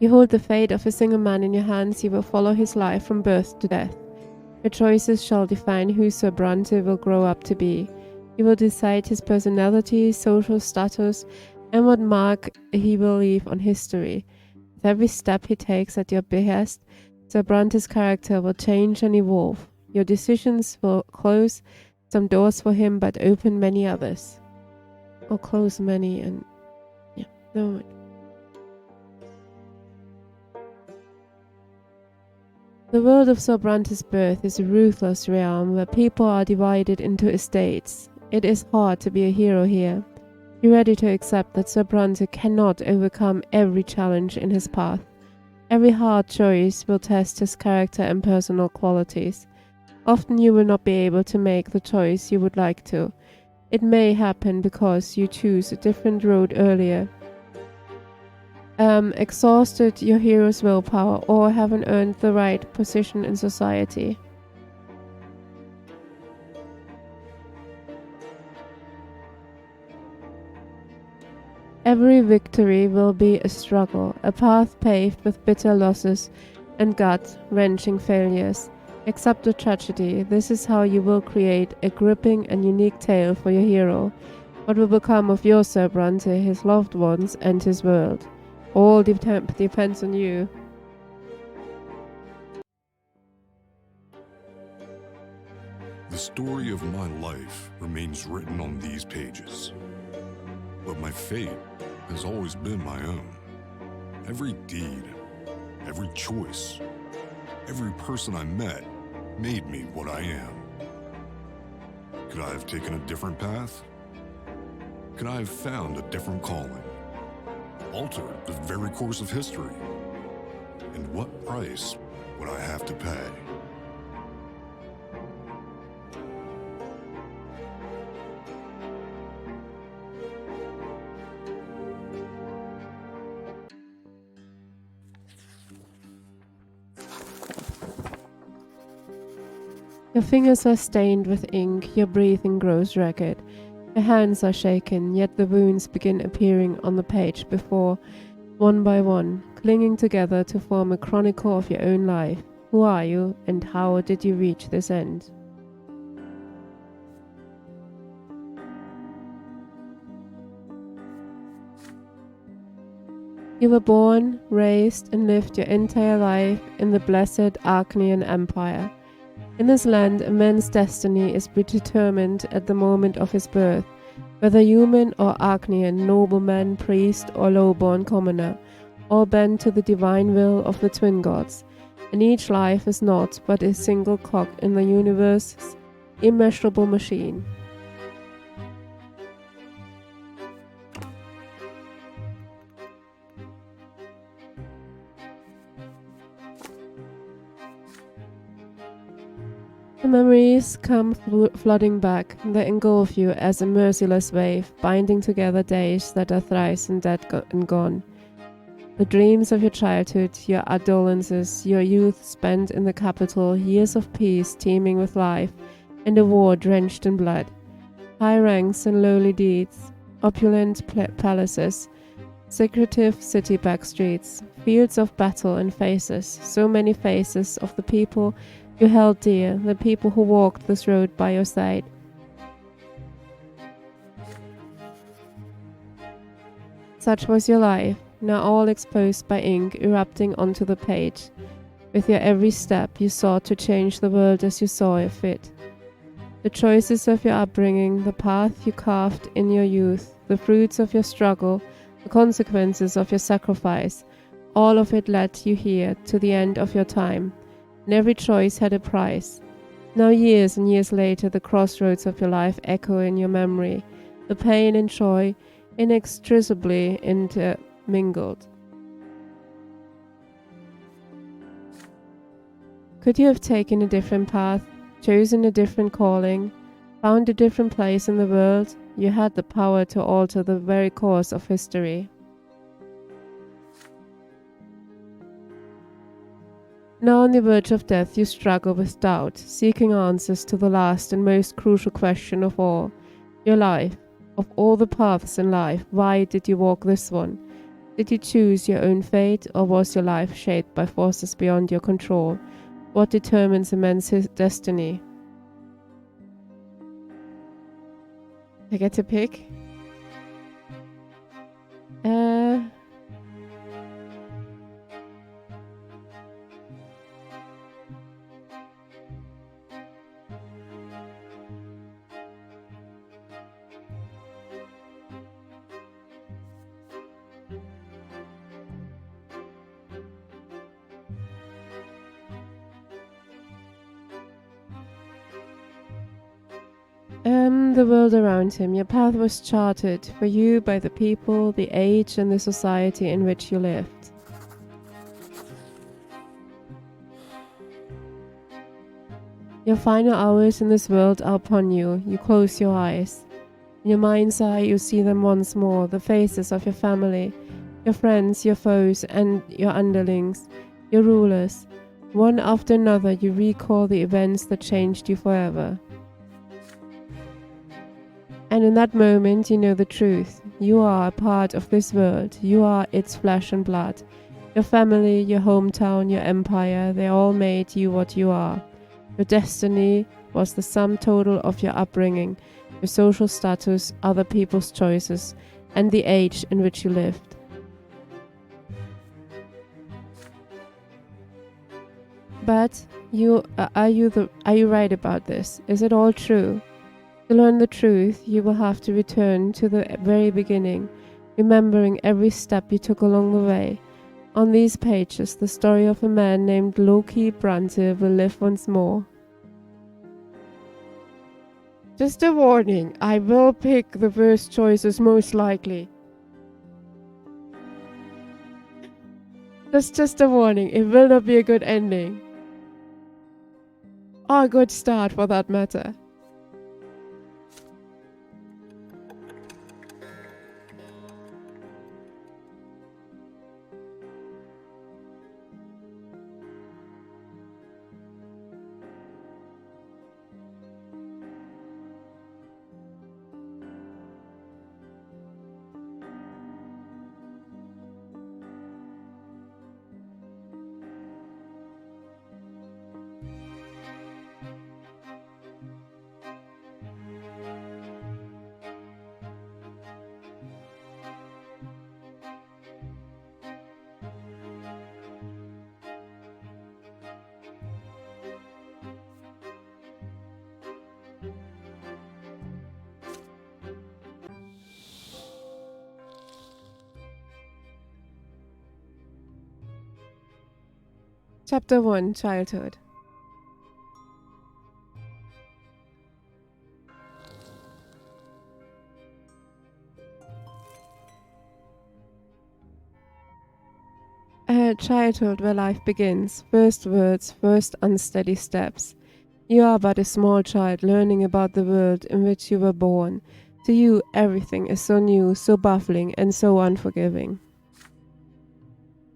You hold the fate of a single man in your hands. You will follow his life from birth to death. Your choices shall define who Sir Brante will grow up to be. You will decide his personality, social status, and what mark he will leave on history. With every step he takes at your behest, Sir Brante's character will change and evolve. Your decisions will close some doors for him, but open many others. Or close many and... yeah, no. The world of Sir Brante's birth is a ruthless realm where people are divided into estates. It is hard to be a hero here. Be ready to accept that Sir Brante cannot overcome every challenge in his path. Every hard choice will test his character and personal qualities. Often you will not be able to make the choice you would like to. It may happen because you choose a different road earlier, exhausted your hero's willpower, or haven't earned the right position in society. Every victory will be a struggle, a path paved with bitter losses and gut-wrenching failures. Accept the tragedy. This is how you will create a gripping and unique tale for your hero. What will become of your Sir Brante, his loved ones, and his world? All depends on you. The story of my life remains written on these pages, but my fate has always been my own. Every deed, every choice, every person I met made me what I am. Could I have taken a different path? Could I have found a different calling? Altered the very course of history? And what price would I have to pay? Your fingers are stained with ink, your breathing grows ragged. Your hands are shaken, yet the wounds begin appearing on the page before, one by one, clinging together to form a chronicle of your own life. Who are you, and how did you reach this end? You were born, raised, and lived your entire life in the blessed Archnean Empire. In this land, a man's destiny is predetermined at the moment of his birth, whether human or Archnean, nobleman, priest, or low-born commoner, all bend to the divine will of the twin gods, and each life is not but a single cog in the universe's immeasurable machine. The memories come flooding back. They engulf you as a merciless wave, binding together days that are thrice and dead and gone. The dreams of your childhood, your adolescence, your youth spent in the capital, years of peace teeming with life, and a war drenched in blood. High ranks and lowly deeds, opulent palaces, secretive city backstreets, fields of battle and faces, so many faces of the people you held dear, the people who walked this road by your side. Such was your life, now all exposed by ink erupting onto the page. With your every step you sought to change the world as you saw it fit. The choices of your upbringing, the path you carved in your youth, the fruits of your struggle, the consequences of your sacrifice, all of it led you here to the end of your time. And every choice had a price. Now years and years later, the crossroads of your life echo in your memory, the pain and joy inextricably intermingled. Could you have taken a different path, chosen a different calling, found a different place in the world? You had the power to alter the very course of history. Now on the verge of death you struggle with doubt, seeking answers to the last and most crucial question of all. Your life. Of all the paths in life, why did you walk this one? Did you choose your own fate, or was your life shaped by forces beyond your control? What determines a man's destiny? I get to pick? The world around him. Your path was charted for you by the people, the age, and the society in which you lived. Your final hours in this world are upon you. You close your eyes. In your mind's eye, you see them once more, the faces of your family, your friends, your foes, and your underlings, your rulers. One after another, you recall the events that changed you forever. And in that moment, you know the truth. You are a part of this world. You are its flesh and blood. Your family, your hometown, your empire, they all made you what you are. Your destiny was the sum total of your upbringing, your social status, other people's choices, and the age in which you lived. But are you right about this? Is it all true? To learn the truth, you will have to return to the very beginning, remembering every step you took along the way. On these pages, the story of a man named Loki Brante will live once more. Just a warning, I will pick the worst choices most likely. That's just a warning, it will not be a good ending. Or a good start for that matter. Chapter 1: Childhood. Childhood, where life begins. First words, first unsteady steps. You are but a small child learning about the world in which you were born. To you, everything is so new, so baffling, and so unforgiving.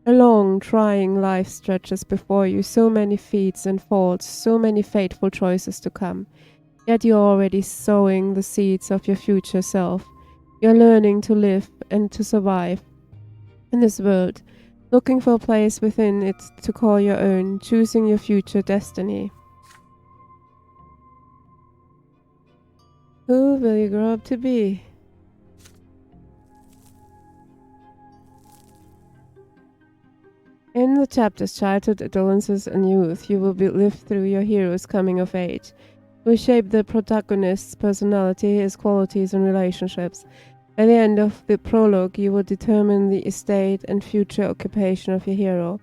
A long, trying life stretches before you, so many feats and faults, so many fateful choices to come. Yet you are already sowing the seeds of your future self. You are learning to live and to survive in this world, looking for a place within it to call your own, choosing your future destiny. Who will you grow up to be? In the chapters Childhood, Adolescence, and Youth, you will live through your hero's coming of age. We shape the protagonist's personality, his qualities, and relationships. By the end of the prologue, you will determine the estate and future occupation of your hero.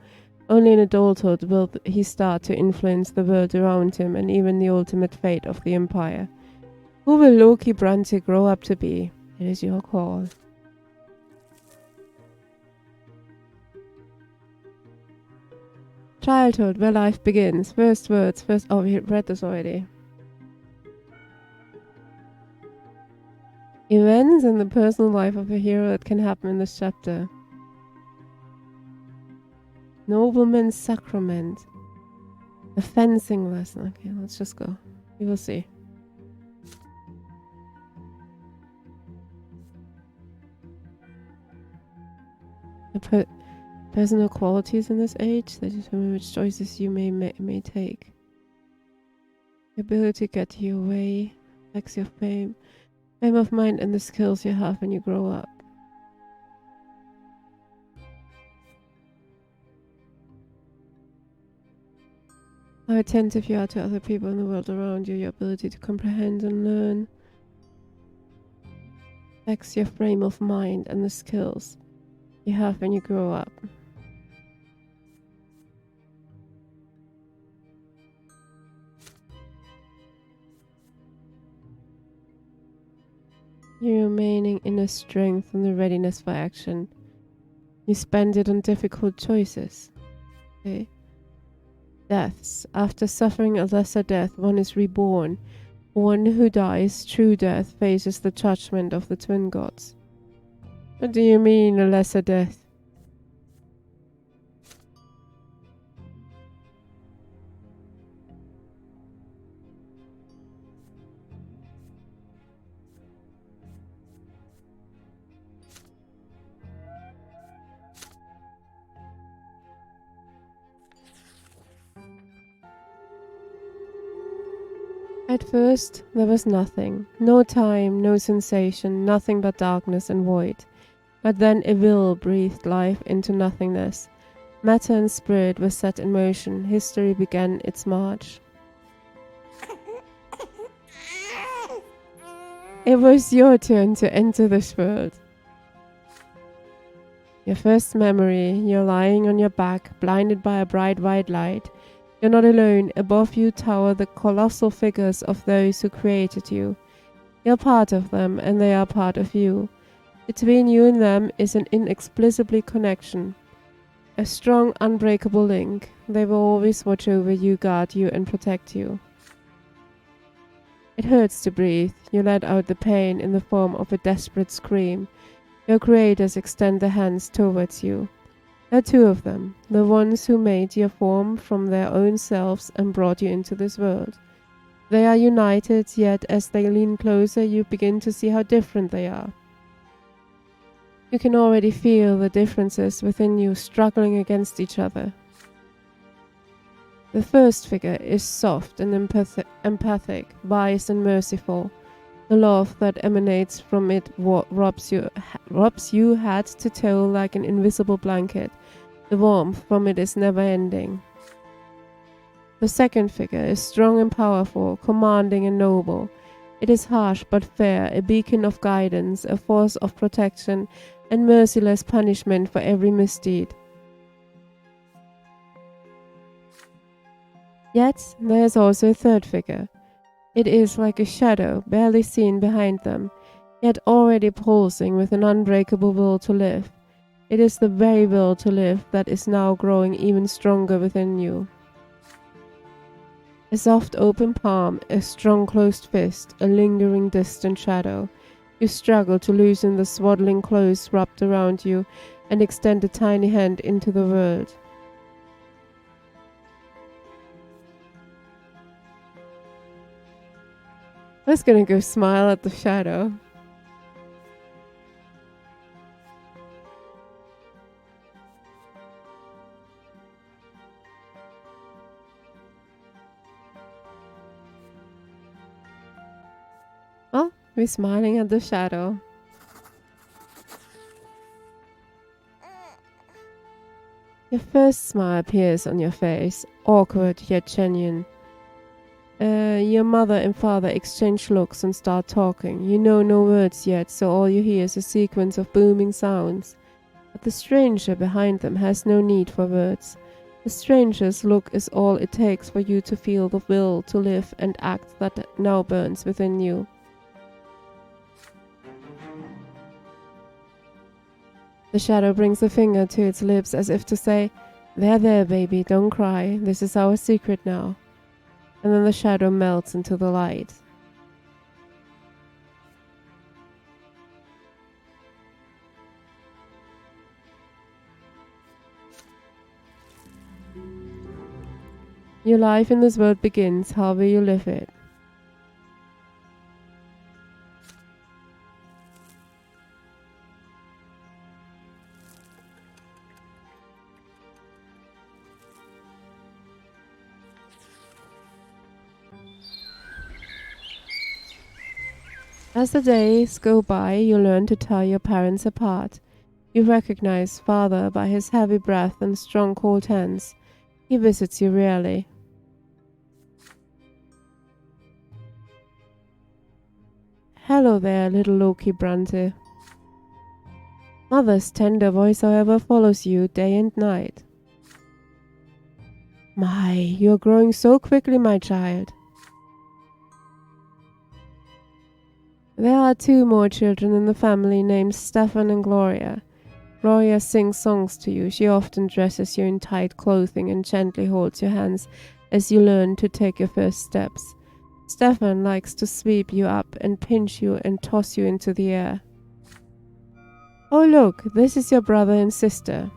Only in adulthood will he start to influence the world around him and even the ultimate fate of the Empire. Who will Loki Brante grow up to be? It is your call. Childhood, where life begins. First words, first... Oh, we read this already. Events in the personal life of a hero that can happen in this chapter. Nobleman's sacrament. A fencing lesson. Okay, let's just go. We will see. The personal qualities in this age that determine which choices you may take. The ability to get your way, affects your fame of mind, and the skills you have when you grow up. How attentive you are to other people in the world around you, your ability to comprehend and learn, affects your frame of mind and the skills you have when you grow up. Your remaining inner strength and the readiness for action. You spend it on difficult choices. Okay. Deaths. After suffering a lesser death, one is reborn. One who dies true death faces the judgment of the twin gods. What do you mean, a lesser death? At first, there was nothing. No time, no sensation, nothing but darkness and void. But then a will breathed life into nothingness. Matter and spirit were set in motion. History began its march. It was your turn to enter this world. Your first memory, you're lying on your back, blinded by a bright white light. You're not alone. Above you tower the colossal figures of those who created you. You're part of them, and they are part of you. Between you and them is an inexplicable connection. A strong, unbreakable link. They will always watch over you, guard you, and protect you. It hurts to breathe. You let out the pain in the form of a desperate scream. Your creators extend their hands towards you. There are two of them, the ones who made your form from their own selves and brought you into this world. They are united, yet as they lean closer, you begin to see how different they are. You can already feel the differences within you struggling against each other. The first figure is soft and empathic, wise and merciful. The love that emanates from it robs you head to toe like an invisible blanket. The warmth from it is never ending. The second figure is strong and powerful, commanding and noble. It is harsh but fair, a beacon of guidance, a force of protection, and merciless punishment for every misdeed. Yet there is also a third figure. It is like a shadow, barely seen behind them, yet already pulsing with an unbreakable will to live. It is the very will to live that is now growing even stronger within you. A soft open palm, a strong closed fist, a lingering distant shadow. You struggle to loosen the swaddling clothes wrapped around you and extend a tiny hand into the world. I was gonna go smile at the shadow. Well, we're smiling at the shadow. Your first smile appears on your face, awkward yet genuine. Your mother and father exchange looks and start talking. You know no words yet, so all you hear is a sequence of booming sounds. But the stranger behind them has no need for words. The stranger's look is all it takes for you to feel the will to live and act that now burns within you. The shadow brings a finger to its lips as if to say, there, baby, don't cry. This is our secret now." And then the shadow melts into the light. Your life in this world begins however you live it. As the days go by, you learn to tell your parents apart. You recognize father by his heavy breath and strong cold hands. He visits you rarely. Hello there, little Loki Brante. Mother's tender voice, however, follows you day and night. My, you're growing so quickly, my child. There are 2 more children in the family named Stefan and Gloria. Gloria sings songs to you. She often dresses you in tight clothing and gently holds your hands as you learn to take your first steps. Stefan likes to sweep you up and pinch you and toss you into the air. Oh look, this is your brother and sister.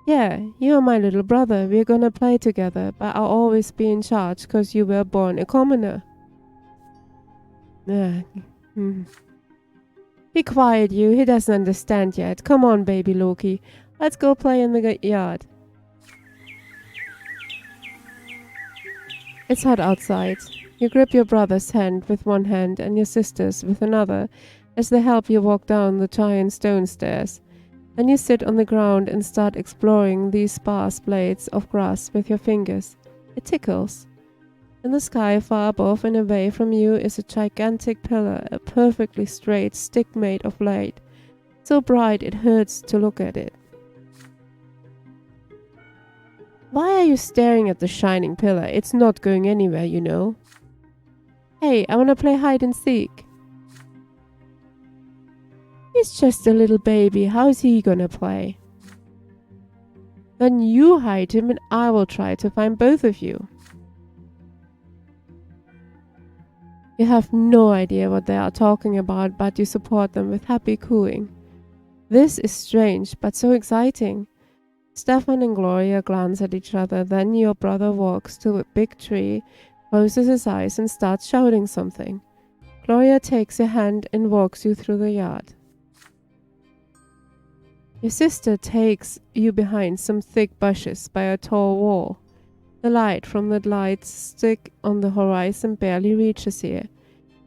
Yeah, you are my little brother. We're gonna play together, but I'll always be in charge 'cause you were born a commoner. Be quiet, you. He doesn't understand yet. Come on, baby Loki. Let's go play in the yard. It's hot outside. You grip your brother's hand with one hand and your sister's with another as they help you walk down the giant stone stairs. Then you sit on the ground and start exploring these sparse blades of grass with your fingers. It tickles. In the sky far above and away from you is a gigantic pillar, a perfectly straight stick made of light, so bright it hurts to look at it. Why are you staring at the shining pillar? It's not going anywhere, you know. Hey, I wanna play hide and seek. He's just a little baby, how's he gonna play? Then you hide him and I will try to find both of you. You have no idea what they are talking about, but you support them with happy cooing. This is strange, but so exciting. Stefan and Gloria glance at each other, then your brother walks to a big tree, closes his eyes and starts shouting something. Gloria takes your hand and walks you through the yard. Your sister takes you behind some thick bushes by a tall wall. The light from the lights stick on the horizon barely reaches here.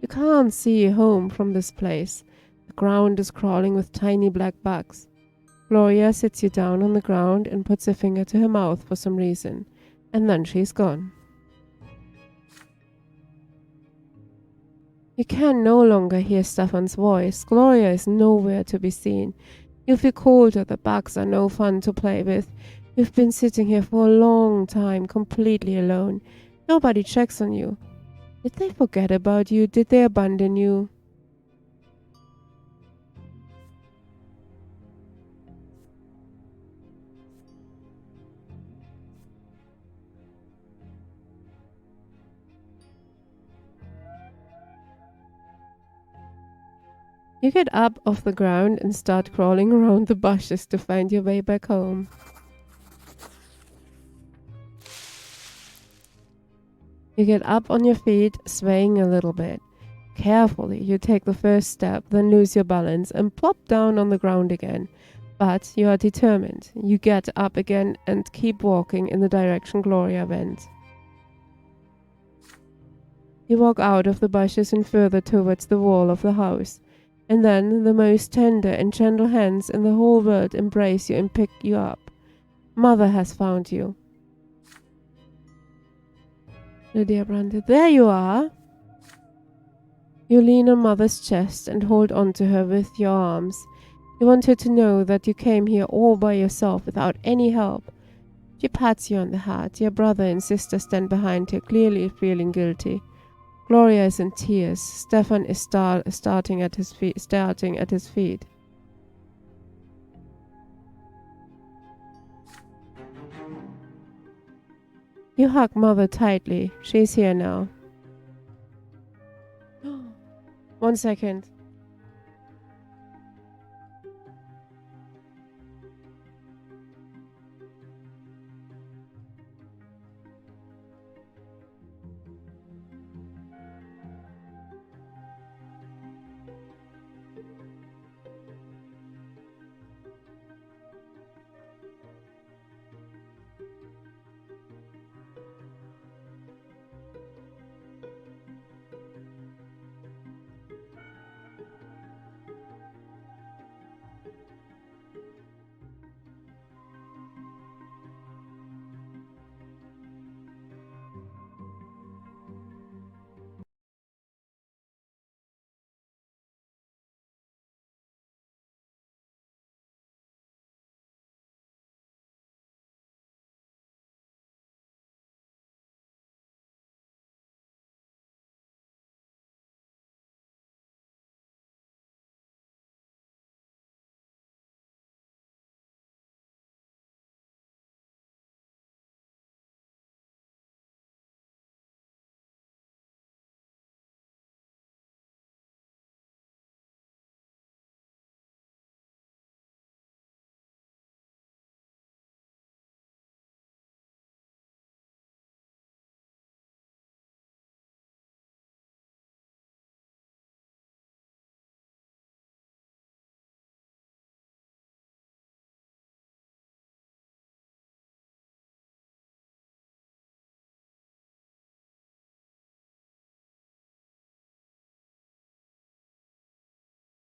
You can't see home from this place. The ground is crawling with tiny black bugs. Gloria sits you down on the ground and puts a finger to her mouth for some reason, and then she's gone. You can no longer hear Stefan's voice. Gloria is nowhere to be seen. You feel colder, the bugs are no fun to play with. You've been sitting here for a long time, completely alone. Nobody checks on you. Did they forget about you? Did they abandon you? You get up off the ground and start crawling around the bushes to find your way back home. You get up on your feet, swaying a little bit. Carefully, you take the first step, then lose your balance and plop down on the ground again. But you are determined. You get up again and keep walking in the direction Gloria went. You walk out of the bushes and further towards the wall of the house. And then the most tender and gentle hands in the whole world embrace you and pick you up. Mother has found you. Lydia Brante, there you are! You lean on Mother's chest and hold on to her with your arms. You want her to know that you came here all by yourself without any help. She pats you on the head. Your brother and sister stand behind her, clearly feeling guilty. Gloria is in tears. Stefan is starting at his feet. You hug Mother tightly. She's here now. 1 second.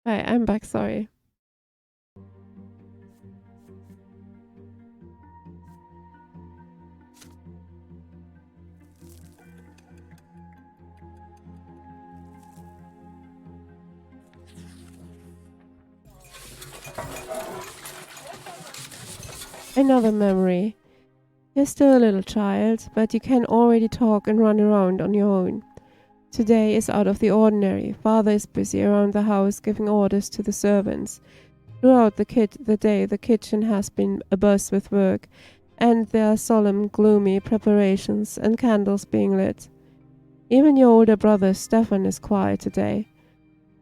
Hi, I'm back, sorry. Another memory. You're still a little child, but you can already talk and run around on your own. Today is out of the ordinary. Father is busy around the house giving orders to the servants. Throughout the day, the kitchen has been abuzz with work, and there are solemn, gloomy preparations and candles being lit. Even your older brother Stefan is quiet today.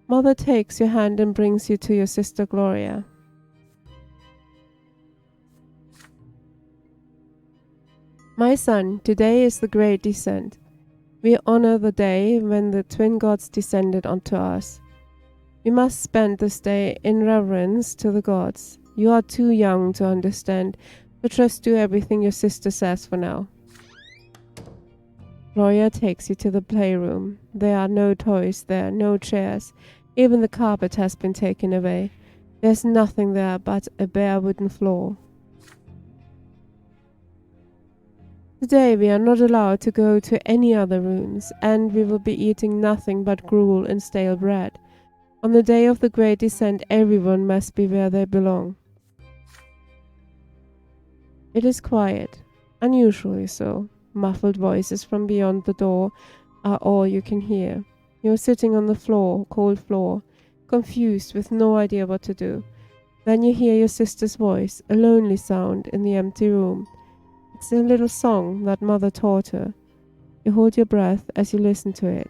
Mother takes your hand and brings you to your sister Gloria. My son, today is the great descent. We honor the day when the twin gods descended onto us. We must spend this day in reverence to the gods. You are too young to understand, but just do everything your sister says for now. Gloria takes you to the playroom. There are no toys there, no chairs. Even the carpet has been taken away. There's nothing there but a bare wooden floor. Today we are not allowed to go to any other rooms, and we will be eating nothing but gruel and stale bread. On the day of the great descent, everyone must be where they belong. It is quiet, unusually so. Muffled voices from beyond the door are all you can hear. You are sitting on the cold floor, confused with no idea what to do. Then you hear your sister's voice, a lonely sound in the empty room. It's a little song that Mother taught her. You hold your breath as you listen to it.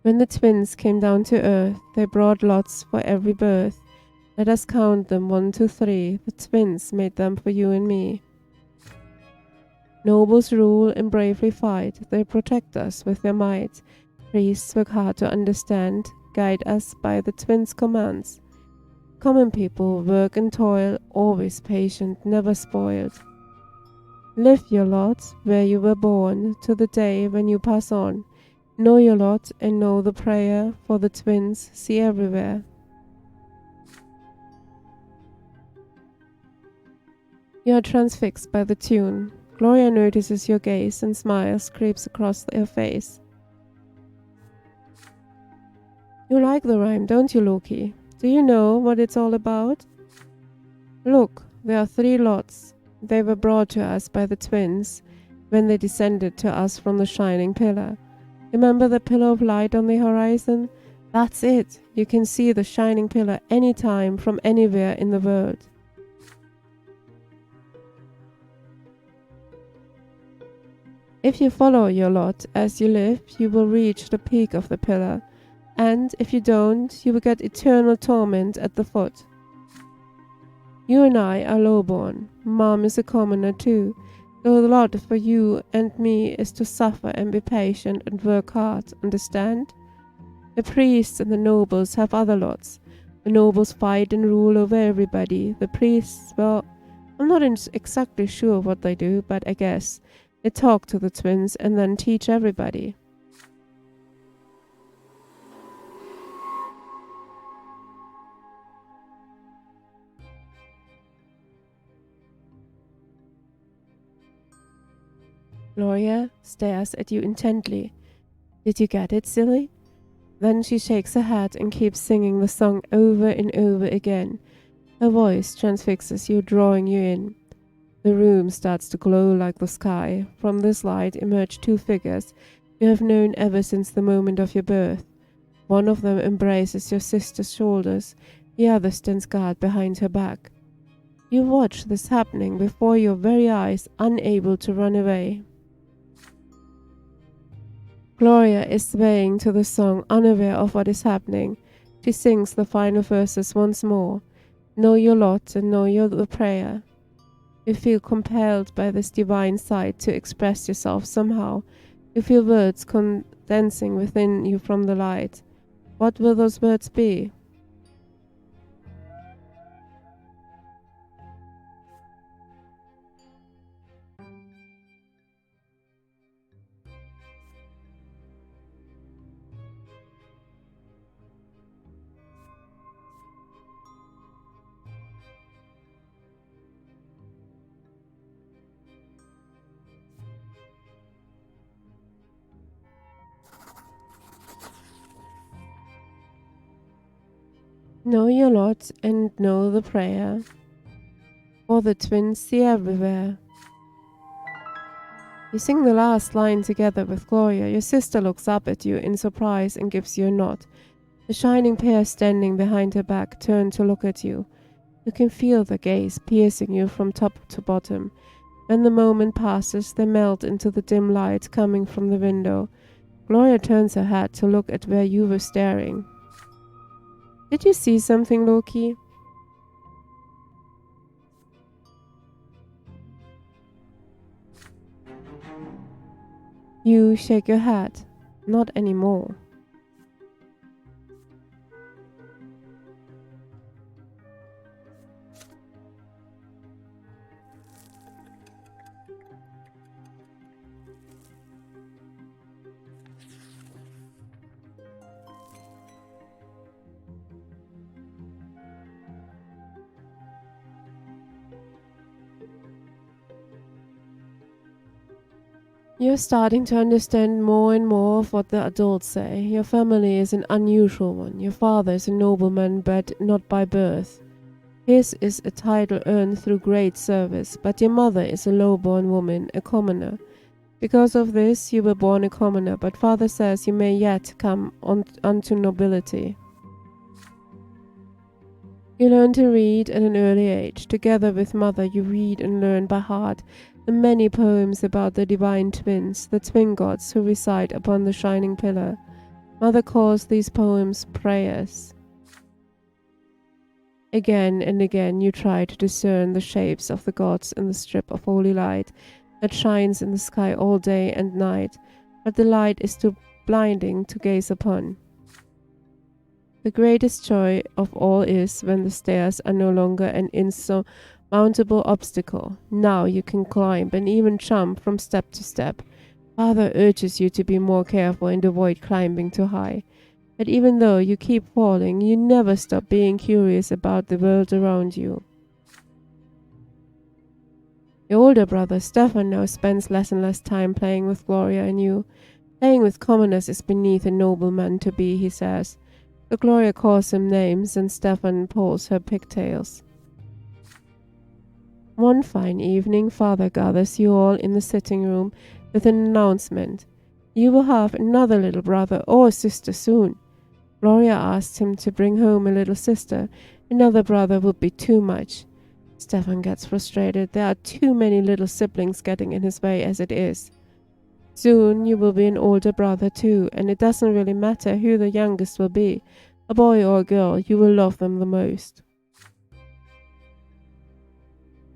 When the twins came down to earth, they brought lots for every birth. Let us count them 1, 2, 3. The twins made them for you and me. Nobles rule and bravely fight. They protect us with their might. Priests work hard to understand, guide us by the twins' commands. Common people work and toil, always patient, never spoiled. Live your lot where you were born, to the day when you pass on. Know your lot and know the prayer for the twins, see everywhere. You are transfixed by the tune. Gloria notices your gaze and smiles creeps across her face. You like the rhyme, don't you, Loki? Do you know what it's all about? Look, there are 3 lots. They were brought to us by the twins when they descended to us from the shining pillar. Remember the pillar of light on the horizon? That's it. You can see the shining pillar anytime from anywhere in the world. If you follow your lot as you live, you will reach the peak of the pillar, and if you don't, you will get eternal torment at the foot. You and I are lowborn. Mom is a commoner too. So the lot for you and me is to suffer and be patient and work hard, understand? The priests and the nobles have other lots. The nobles fight and rule over everybody. The priests, well, I'm not exactly sure what they do, but I guess they talk to the twins and then teach everybody. Gloria stares at you intently. Did you get it, silly? Then she shakes her head and keeps singing the song over and over again. Her voice transfixes you, drawing you in. The room starts to glow like the sky. From this light emerge 2 figures you have known ever since the moment of your birth. One of them embraces your sister's shoulders, the other stands guard behind her back. You watch this happening before your very eyes, unable to run away. Gloria is swaying to the song, unaware of what is happening. She sings the final verses once more. Know your lot and know the prayer. You feel compelled by this divine sight to express yourself somehow. You feel words condensing within you from the light. What will those words be? Know your lot and know the prayer. For the twins see everywhere. You sing the last line together with Gloria. Your sister looks up at you in surprise and gives you a nod. The shining pair standing behind her back turn to look at you. You can feel the gaze piercing you from top to bottom. When the moment passes, they melt into the dim light coming from the window. Gloria turns her head to look at where you were staring. Did you see something, Loki? You shake your head. Not anymore. You're starting to understand more and more of what the adults say. Your family is an unusual one. Your father is a nobleman, but not by birth. His is a title earned through great service, but your mother is a low-born woman, a commoner. Because of this, you were born a commoner, but father says you may yet come unto nobility. You learn to read at an early age. Together with mother, you read and learn by heart the many poems about the divine twins, the twin gods who reside upon the shining pillar. Mother calls these poems prayers. Again and again you try to discern the shapes of the gods in the strip of holy light that shines in the sky all day and night, but the light is too blinding to gaze upon. The greatest joy of all is when the stairs are no longer an insurmountable obstacle. Now you can climb and even jump from step to step. Father urges you to be more careful and avoid climbing too high. But even though you keep falling, you never stop being curious about the world around you. Your older brother, Stefan, now spends less and less time playing with Gloria and you. Playing with commoners is beneath a nobleman to be, he says. But Gloria calls him names and Stefan pulls her pigtails. One fine evening, father gathers you all in the sitting room with an announcement. You will have another little brother or sister soon. Gloria asks him to bring home a little sister. Another brother would be too much. Stefan gets frustrated. There are too many little siblings getting in his way as it is. Soon you will be an older brother too, and it doesn't really matter who the youngest will be, a boy or a girl, you will love them the most.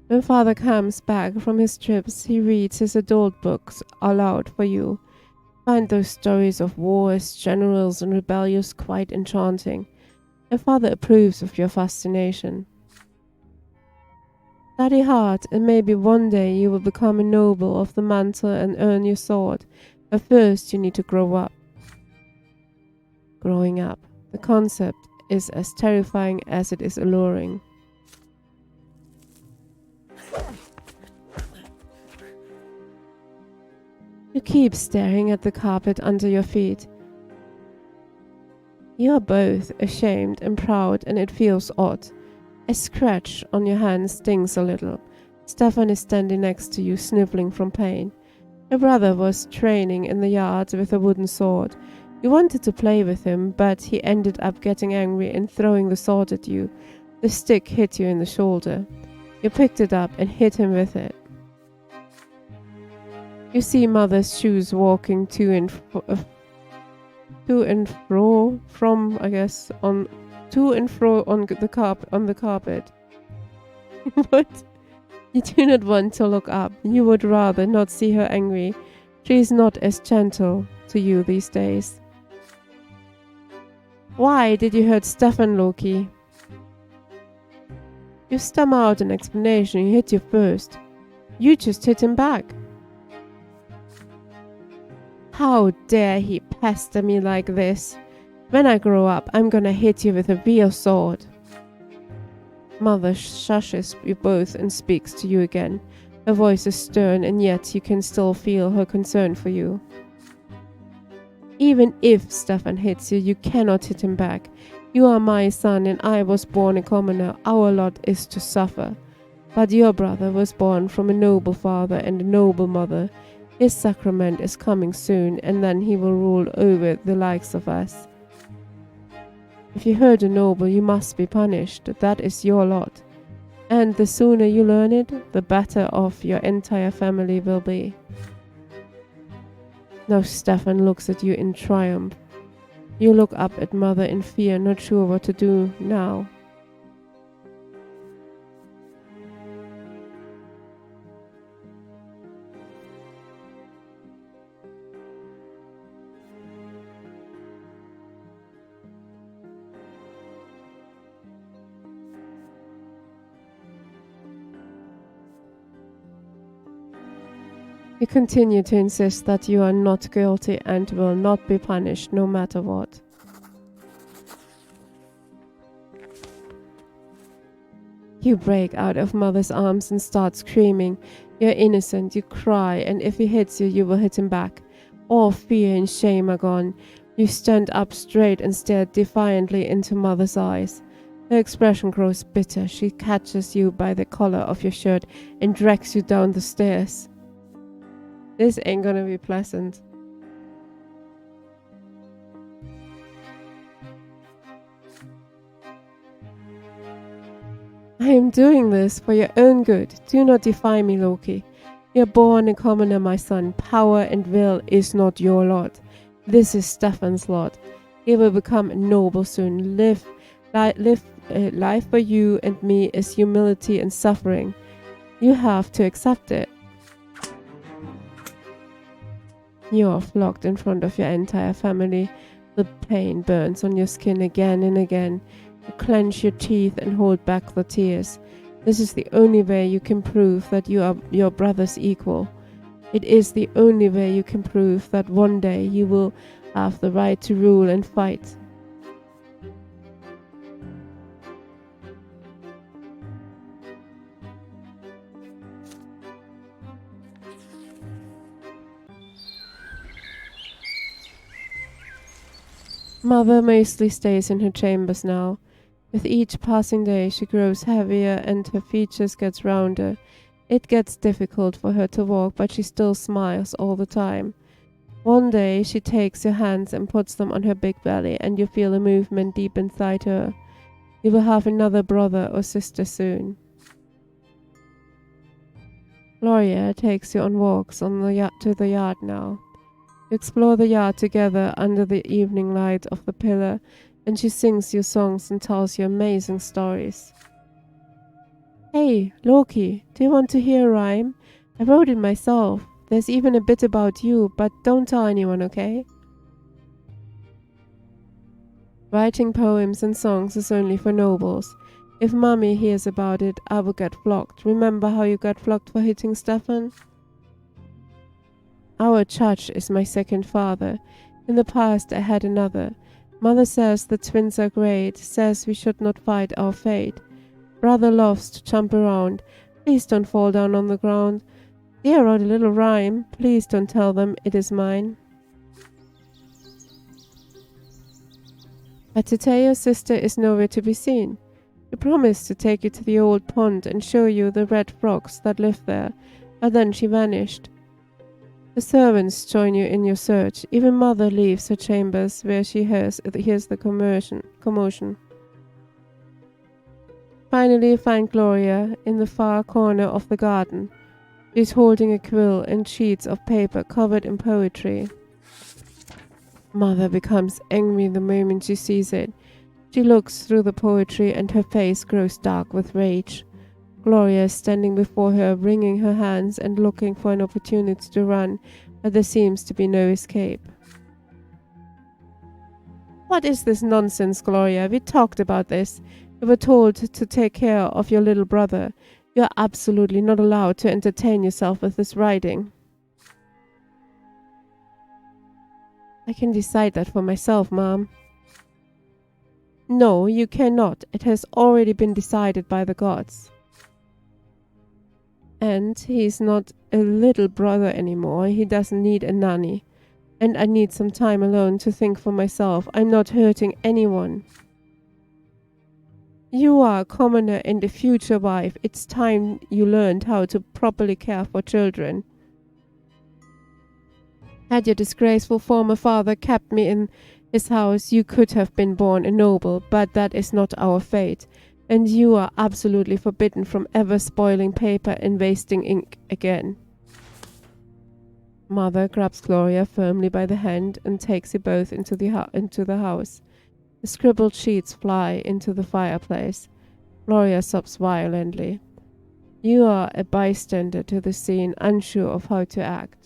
When father comes back from his trips, he reads his adult books aloud for you. Find those stories of wars, generals, and rebellions quite enchanting, and father approves of your fascination. Study hard, and maybe one day you will become a noble of the mantle and earn your sword, but first you need to grow up. Growing up, the concept is as terrifying as it is alluring. You keep staring at the carpet under your feet. You are both ashamed and proud, and it feels odd. A scratch on your hand stings a little. Stefan is standing next to you, sniffling from pain. Your brother was training in the yard with a wooden sword. You wanted to play with him, but he ended up getting angry and throwing the sword at you. The stick hit you in the shoulder. You picked it up and hit him with it. You see mother's shoes walking to and fro on the carpet. But you do not want to look up. You would rather not see her angry. She is not as gentle to you these days. Why did you hurt Stefan, Loki? You stammer out an explanation. He hit you first. You just hit him back. How dare he pester me like this? When I grow up, I'm gonna hit you with a real sword. Mother shushes you both and speaks to you again. Her voice is stern, and yet you can still feel her concern for you. Even if Stefan hits you, you cannot hit him back. You are my son, and I was born a commoner. Our lot is to suffer. But your brother was born from a noble father and a noble mother. His sacrament is coming soon, and then he will rule over the likes of us. If you hurt a noble, you must be punished. That is your lot. And the sooner you learn it, the better off your entire family will be. Now Stefan looks at you in triumph. You look up at Mother in fear, not sure what to do now. You continue to insist that you are not guilty and will not be punished no matter what. You break out of Mother's arms and start screaming. You're innocent, you cry, and if he hits you, you will hit him back. All fear and shame are gone. You stand up straight and stare defiantly into Mother's eyes. Her expression grows bitter. She catches you by the collar of your shirt and drags you down the stairs. This ain't gonna be pleasant. I am doing this for your own good. Do not defy me, Loki. You are born a commoner, my son. Power and will is not your lot. This is Stefan's lot. He will become a noble soon. Life for you and me is humility and suffering. You have to accept it. You are flogged in front of your entire family. The pain burns on your skin again and again. You clench your teeth and hold back the tears. This is the only way you can prove that you are your brother's equal. It is the only way you can prove that one day you will have the right to rule and fight. Mother mostly stays in her chambers now. With each passing day she grows heavier and her features get rounder. It gets difficult for her to walk, but she still smiles all the time. One day she takes your hands and puts them on her big belly, and you feel a movement deep inside her. You will have another brother or sister soon. Gloria takes you on walks to the yard now. You explore the yard together under the evening light of the pillar, and she sings you songs and tells you amazing stories. Hey, Loki, do you want to hear a rhyme? I wrote it myself. There's even a bit about you, but don't tell anyone, okay? Writing poems and songs is only for nobles. If Mommy hears about it, I will get flogged. Remember how you got flogged for hitting Stefan? Our judge is my second father. In the past I had another. Mother says the twins are great, says we should not fight our fate. Brother loves to jump around. Please don't fall down on the ground. Dear wrote a little rhyme. Please don't tell them it is mine. But today your sister is nowhere to be seen. She promised to take you to the old pond and show you the red frogs that live there, but then she vanished. The servants join you in your search. Even Mother leaves her chambers where she hears the commotion. Finally you find Gloria in the far corner of the garden. She's holding a quill and sheets of paper covered in poetry. Mother becomes angry the moment she sees it. She looks through the poetry and her face grows dark with rage. Gloria is standing before her, wringing her hands and looking for an opportunity to run, but there seems to be no escape. What is this nonsense, Gloria? We talked about this. You were told to take care of your little brother. You are absolutely not allowed to entertain yourself with this writing. I can decide that for myself, Mom. No, you cannot. It has already been decided by the gods. And he's not a little brother anymore. He doesn't need a nanny. And I need some time alone to think for myself. I'm not hurting anyone. You are a commoner and a future wife. It's time you learned how to properly care for children. Had your disgraceful former father kept me in his house, you could have been born a noble, but that is not our fate, and you are absolutely forbidden from ever spoiling paper and wasting ink again. Mother grabs Gloria firmly by the hand and takes you both into the house. The scribbled sheets fly into the fireplace. Gloria sobs violently. You are a bystander to the scene, unsure of how to act.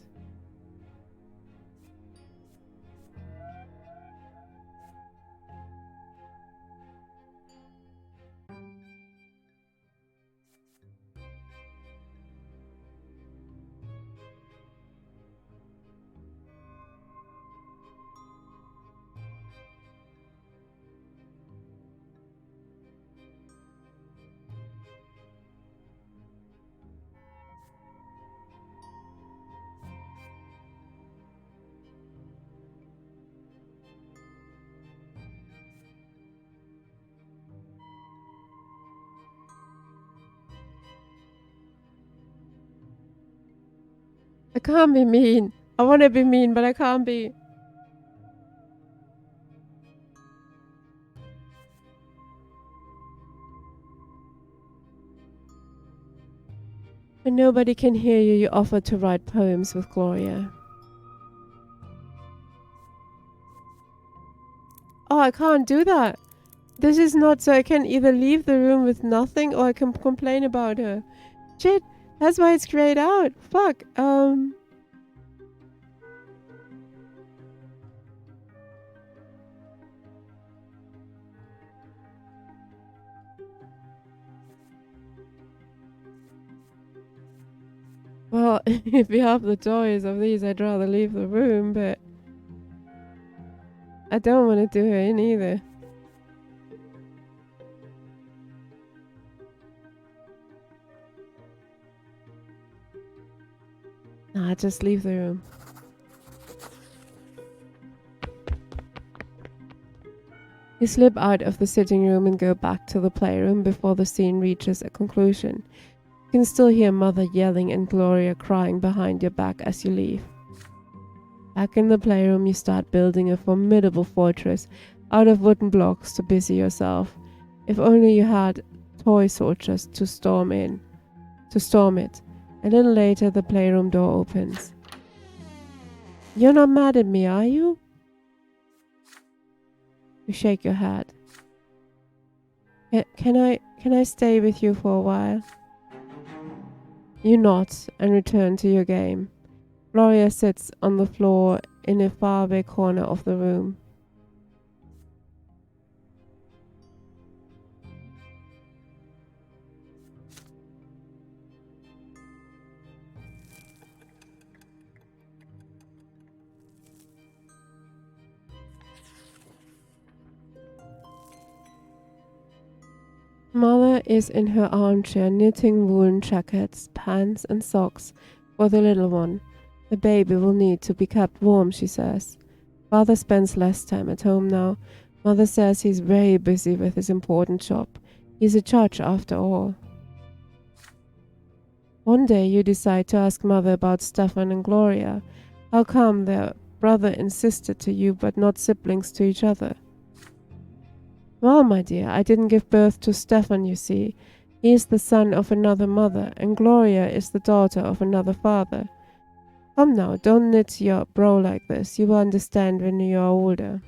I can't be mean. I want to be mean, but I can't be. When nobody can hear you, you offer to write poems with Gloria. Oh, I can't do that. This is not so I can either leave the room with nothing or I can complain about her. Shit, that's why it's grayed out. Fuck, Well, if you have the toys of these, I'd rather leave the room, but I don't want to do her in either. Nah, just leave the room. You slip out of the sitting room and go back to the playroom before the scene reaches a conclusion. You can still hear Mother yelling and Gloria crying behind your back as you leave. Back in the playroom, you start building a formidable fortress out of wooden blocks to busy yourself. If only you had toy soldiers to storm it. A little later, the playroom door opens. You're not mad at me, are you? You shake your head. Can I stay with you for a while? You nod and return to your game. Gloria sits on the floor in a faraway corner of the room. Mother is in her armchair knitting woolen jackets, pants and socks for the little one. The baby will need to be kept warm, she says. Father spends less time at home now. Mother says he's very busy with his important job. He's a judge after all. One day you decide to ask Mother about Stefan and Gloria. How come they're brother and sister to you but not siblings to each other? Well, my dear, I didn't give birth to Stefan, you see. He is the son of another mother, and Gloria is the daughter of another father. Come now, don't knit your brow like this. You will understand when you are older.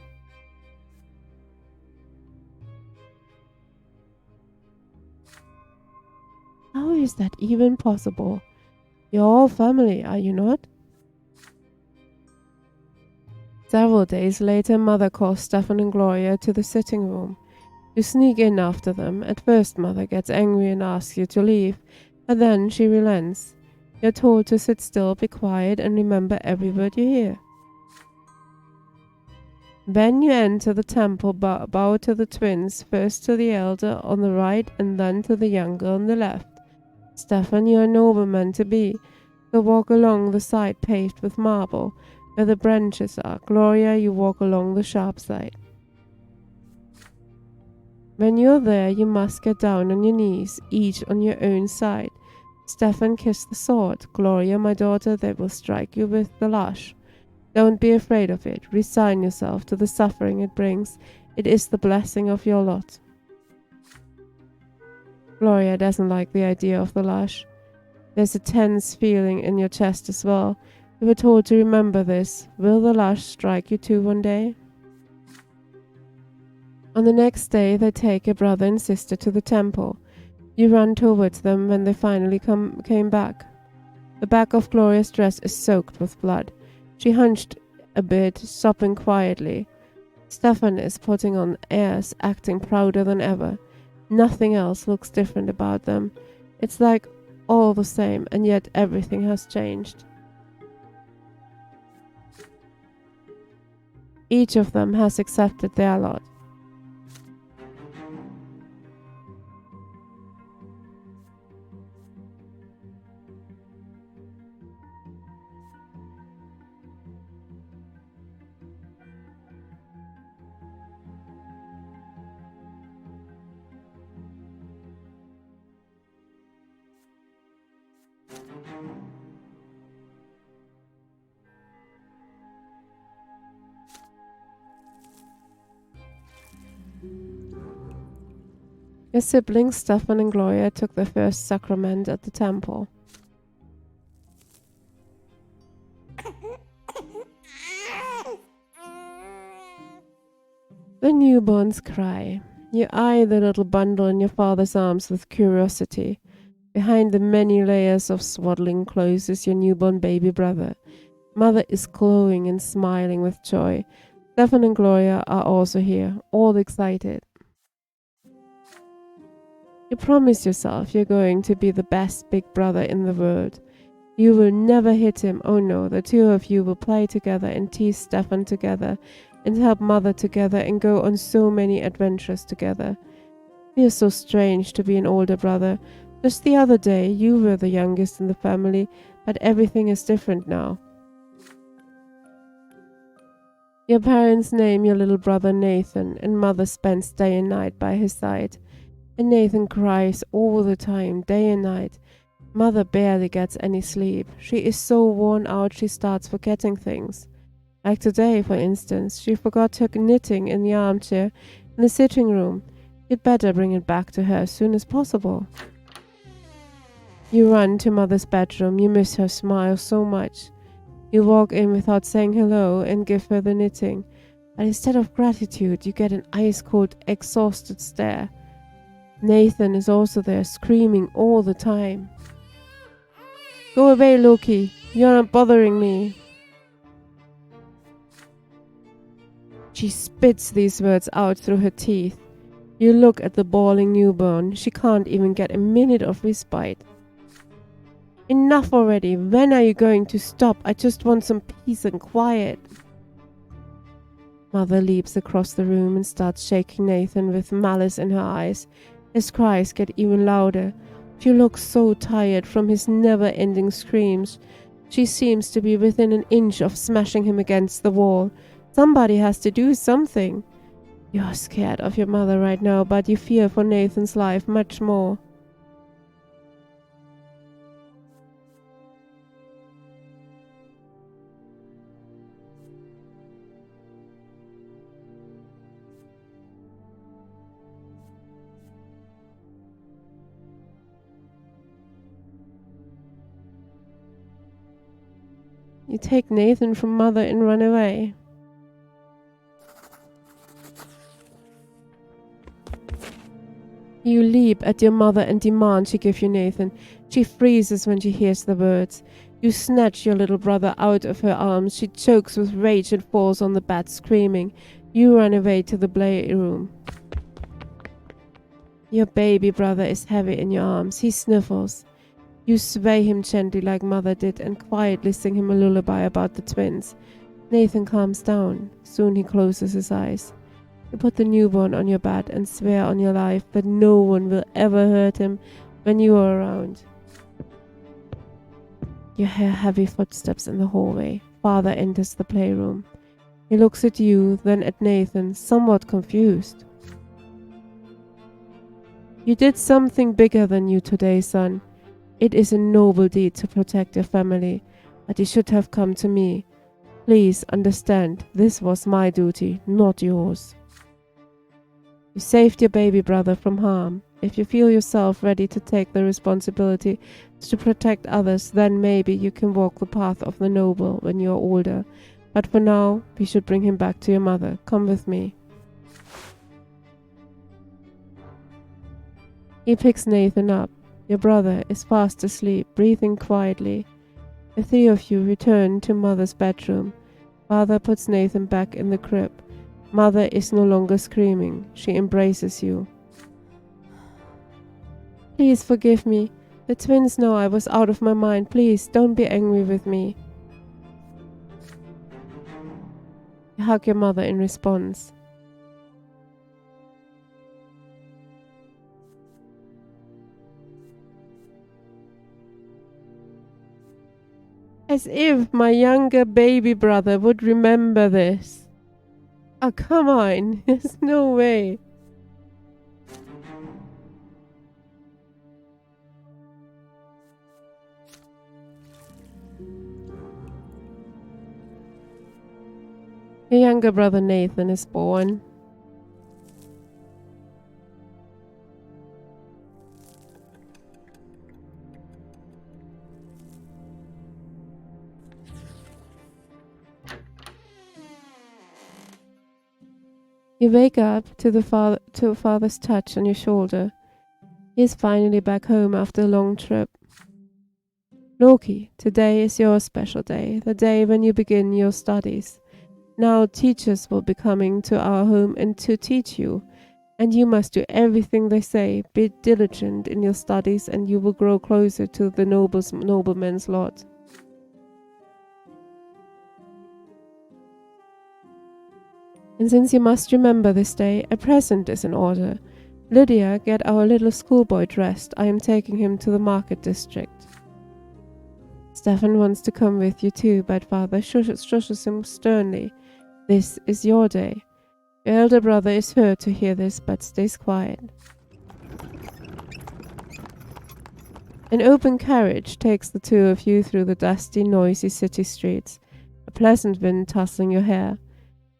How is that even possible? You're all family, are you not? Several days later, Mother calls Stefan and Gloria to the sitting room. You sneak in after them. At first, Mother gets angry and asks you to leave, but then she relents. You're told to sit still, be quiet, and remember every word you hear. When you enter the temple, bow to the twins, first to the elder on the right and then to the younger on the left. Stefan, you're a nobleman to be, so walk along the side paved with marble. where the branches are. Gloria, you walk along the sharp side. When you're there, you must get down on your knees, each on your own side. Stefan, kiss the sword. Gloria, my daughter, they will strike you with the lash. Don't be afraid of it. Resign yourself to the suffering it brings. It is the blessing of your lot. Gloria doesn't like the idea of the lash. There's a tense feeling in your chest as well. You were told to remember this. Will the lash strike you too one day? On the next day, they take your brother and sister to the temple. You run towards them when they finally came back. The back of Gloria's dress is soaked with blood. She hunched a bit, sobbing quietly. Stefan is putting on airs, acting prouder than ever. Nothing else looks different about them. It's like all the same, and yet everything has changed. Each of them has accepted their lot. Your siblings, Stefan and Gloria, took their first sacrament at the temple. The newborns cry. You eye the little bundle in your father's arms with curiosity. Behind the many layers of swaddling clothes is your newborn baby brother. Mother is glowing and smiling with joy. Stefan and Gloria are also here, all excited. You promise yourself you're going to be the best big brother in the world. You will never hit him. Oh no, the two of you will play together and tease Stefan together and help Mother together and go on so many adventures together. It feels so strange to be an older brother. Just the other day you were the youngest in the family, but everything is different now. Your parents name your little brother Nathan, and Mother spends day and night by his side. And Nathan cries all the time, day and night. Mother barely gets any sleep. She is so worn out she starts forgetting things. Like today, for instance, she forgot her knitting in the armchair in the sitting room. You'd better bring it back to her as soon as possible. You run to Mother's bedroom. You miss her smile so much. You walk in without saying hello and give her the knitting. But instead of gratitude, you get an ice-cold, exhausted stare. Nathan is also there, screaming all the time. Go away, Loki. You're not bothering me. She spits these words out through her teeth. You look at the bawling newborn. She can't even get a minute of respite. Enough already. When are you going to stop? I just want some peace and quiet. Mother leaps across the room and starts shaking Nathan with malice in her eyes. His cries get even louder. She looks so tired from his never-ending screams. She seems to be within an inch of smashing him against the wall. Somebody has to do something. You're scared of your mother right now, but you fear for Nathan's life much more. You take Nathan from Mother and run away. You leap at your mother and demand she give you Nathan. She freezes when she hears the words. You snatch your little brother out of her arms. She chokes with rage and falls on the bed screaming. You run away to the playroom. Your baby brother is heavy in your arms. He sniffles. You sway him gently like Mother did and quietly sing him a lullaby about the twins. Nathan calms down. Soon he closes his eyes. You put the newborn on your bed and swear on your life that no one will ever hurt him when you are around. You hear heavy footsteps in the hallway, Father enters the playroom. He looks at you, then at Nathan, somewhat confused. You did something bigger than you today, son. It is a noble deed to protect your family, but you should have come to me. Please understand, this was my duty, not yours. You saved your baby brother from harm. If you feel yourself ready to take the responsibility to protect others, then maybe you can walk the path of the noble when you are older. But for now, we should bring him back to your mother. Come with me. He picks Nathan up. Your brother is fast asleep, breathing quietly. The three of you return to Mother's bedroom. Father puts Nathan back in the crib. Mother is no longer screaming. She embraces you. Please forgive me. The twins know I was out of my mind. Please, don't be angry with me. You hug your mother in response. As if my younger baby brother would remember this. Oh, come on. There's no way. Your younger brother Nathan is born. You wake up to father's touch on your shoulder. He is finally back home after a long trip. Loki, today is your special day, the day when you begin your studies. Now teachers will be coming to our home and to teach you, and you must do everything they say. Be diligent in your studies, and you will grow closer to the nobleman's lot. And since you must remember this day, a present is in order. Lydia, get our little schoolboy dressed. I am taking him to the market Stefan wants to come with you too, but father shushes him sternly. This is your day. Your elder brother is hurt to hear this, but stays quiet. An open carriage takes the two of you through the dusty, noisy city streets, a pleasant wind tossing your hair.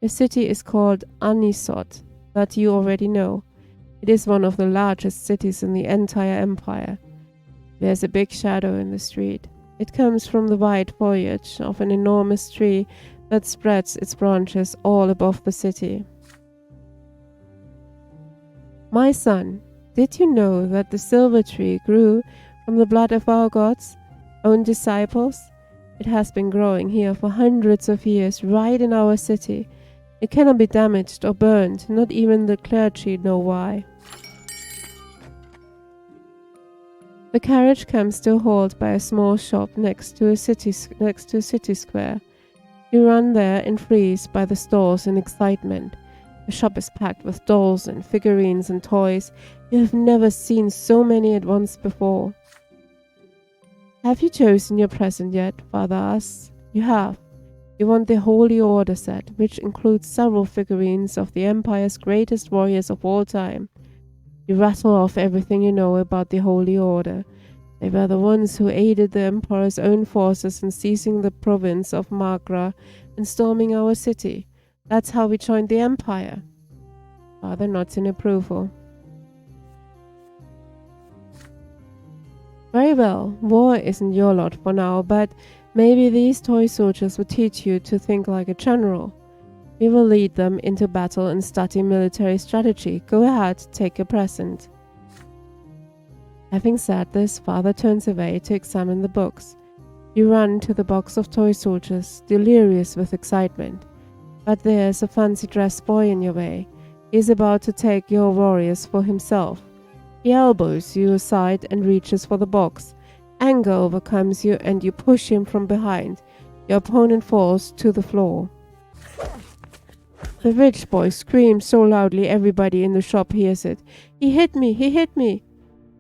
The city is called Anisot, that you already know. It is one of the largest cities in the entire empire. There's a big shadow in the street. It comes from the white foliage of an enormous tree that spreads its branches all above the city. My son, did you know that the silver tree grew from the blood of our gods, own disciples? It has been growing here for hundreds of years, right in our city. It cannot be damaged or burned, not even the clergy know why. The carriage comes to a halt by a small shop next to a city square. You run there and freeze by the stalls in excitement. The shop is packed with dolls and figurines and toys. You have never seen so many at once before. Have you chosen your present yet? Father asks. You have. You want the Holy Order set, which includes several figurines of the Empire's greatest warriors of all time. You rattle off everything you know about the Holy Order. They were the ones who aided the Emperor's own forces in seizing the province of Magra and storming our city. That's how we joined the Empire. Father nods in approval. Very well, war isn't your lot for now, but maybe these toy soldiers will teach you to think like a general. We will lead them into battle and study military strategy. Go ahead, take your present. Having said this, Father turns away to examine the books. You run to the box of toy soldiers, delirious with excitement. But there is a fancy-dressed boy in your way. He is about to take your warriors for himself. He elbows you aside and reaches for the box. Anger overcomes you and you push him from behind. Your opponent falls to the floor. The rich boy screams so loudly everybody in the shop hears it. He hit me! He hit me!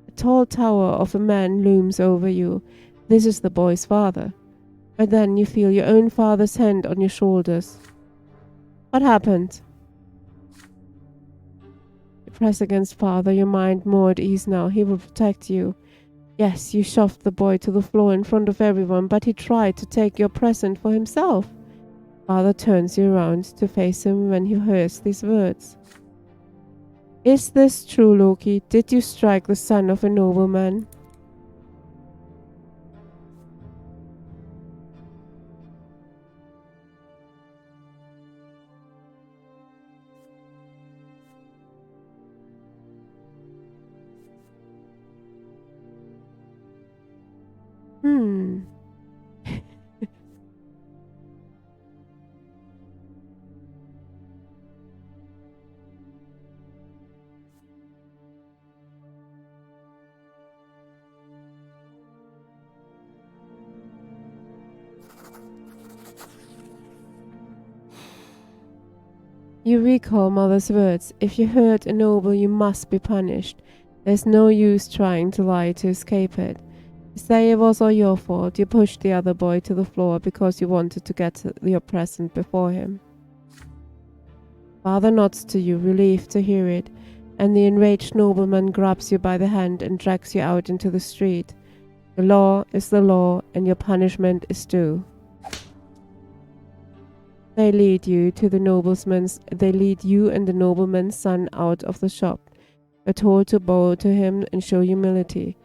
A tall tower of a man looms over you. This is the boy's father. But then you feel your own father's hand on your shoulders. What happened? You press against father, your mind more at ease now. He will protect you. Yes, you shoved the boy to the floor in front of everyone, but he tried to take your present for himself. Father turns you around to face him when he hears these words. Is this true, Loki? Did you strike the son of a nobleman? Hmm. You recall mother's words. If you hurt a noble, you must be punished. There's no use trying to lie to escape it. You say it was all your fault. You pushed the other boy to the floor because you wanted to get your present before him. Father nods to you, relieved to hear it, and the enraged nobleman grabs you by the hand and drags you out into the street. The law is the law, and your punishment is due. They lead you and the nobleman's son out of the shop. You're told to bow to him and show humility.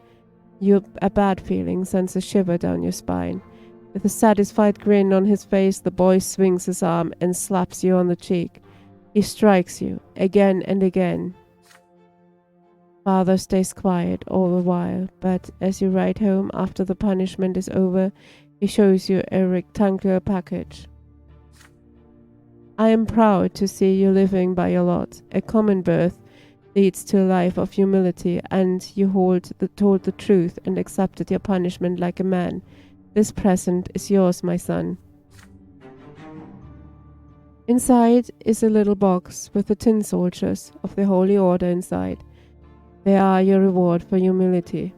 A bad feeling sends a shiver down your spine. With a satisfied grin on his face, the boy swings his arm and slaps you on the cheek. He strikes you again and again. Father stays quiet all the while, but as you ride home after the punishment is over, he shows you a rectangular package. I am proud to see you living by your lot. A common birth leads to a life of humility, and you told the truth and accepted your punishment like a man. This present is yours, my son. Inside is a little box with the tin soldiers of the Holy Order inside. They are your reward for humility.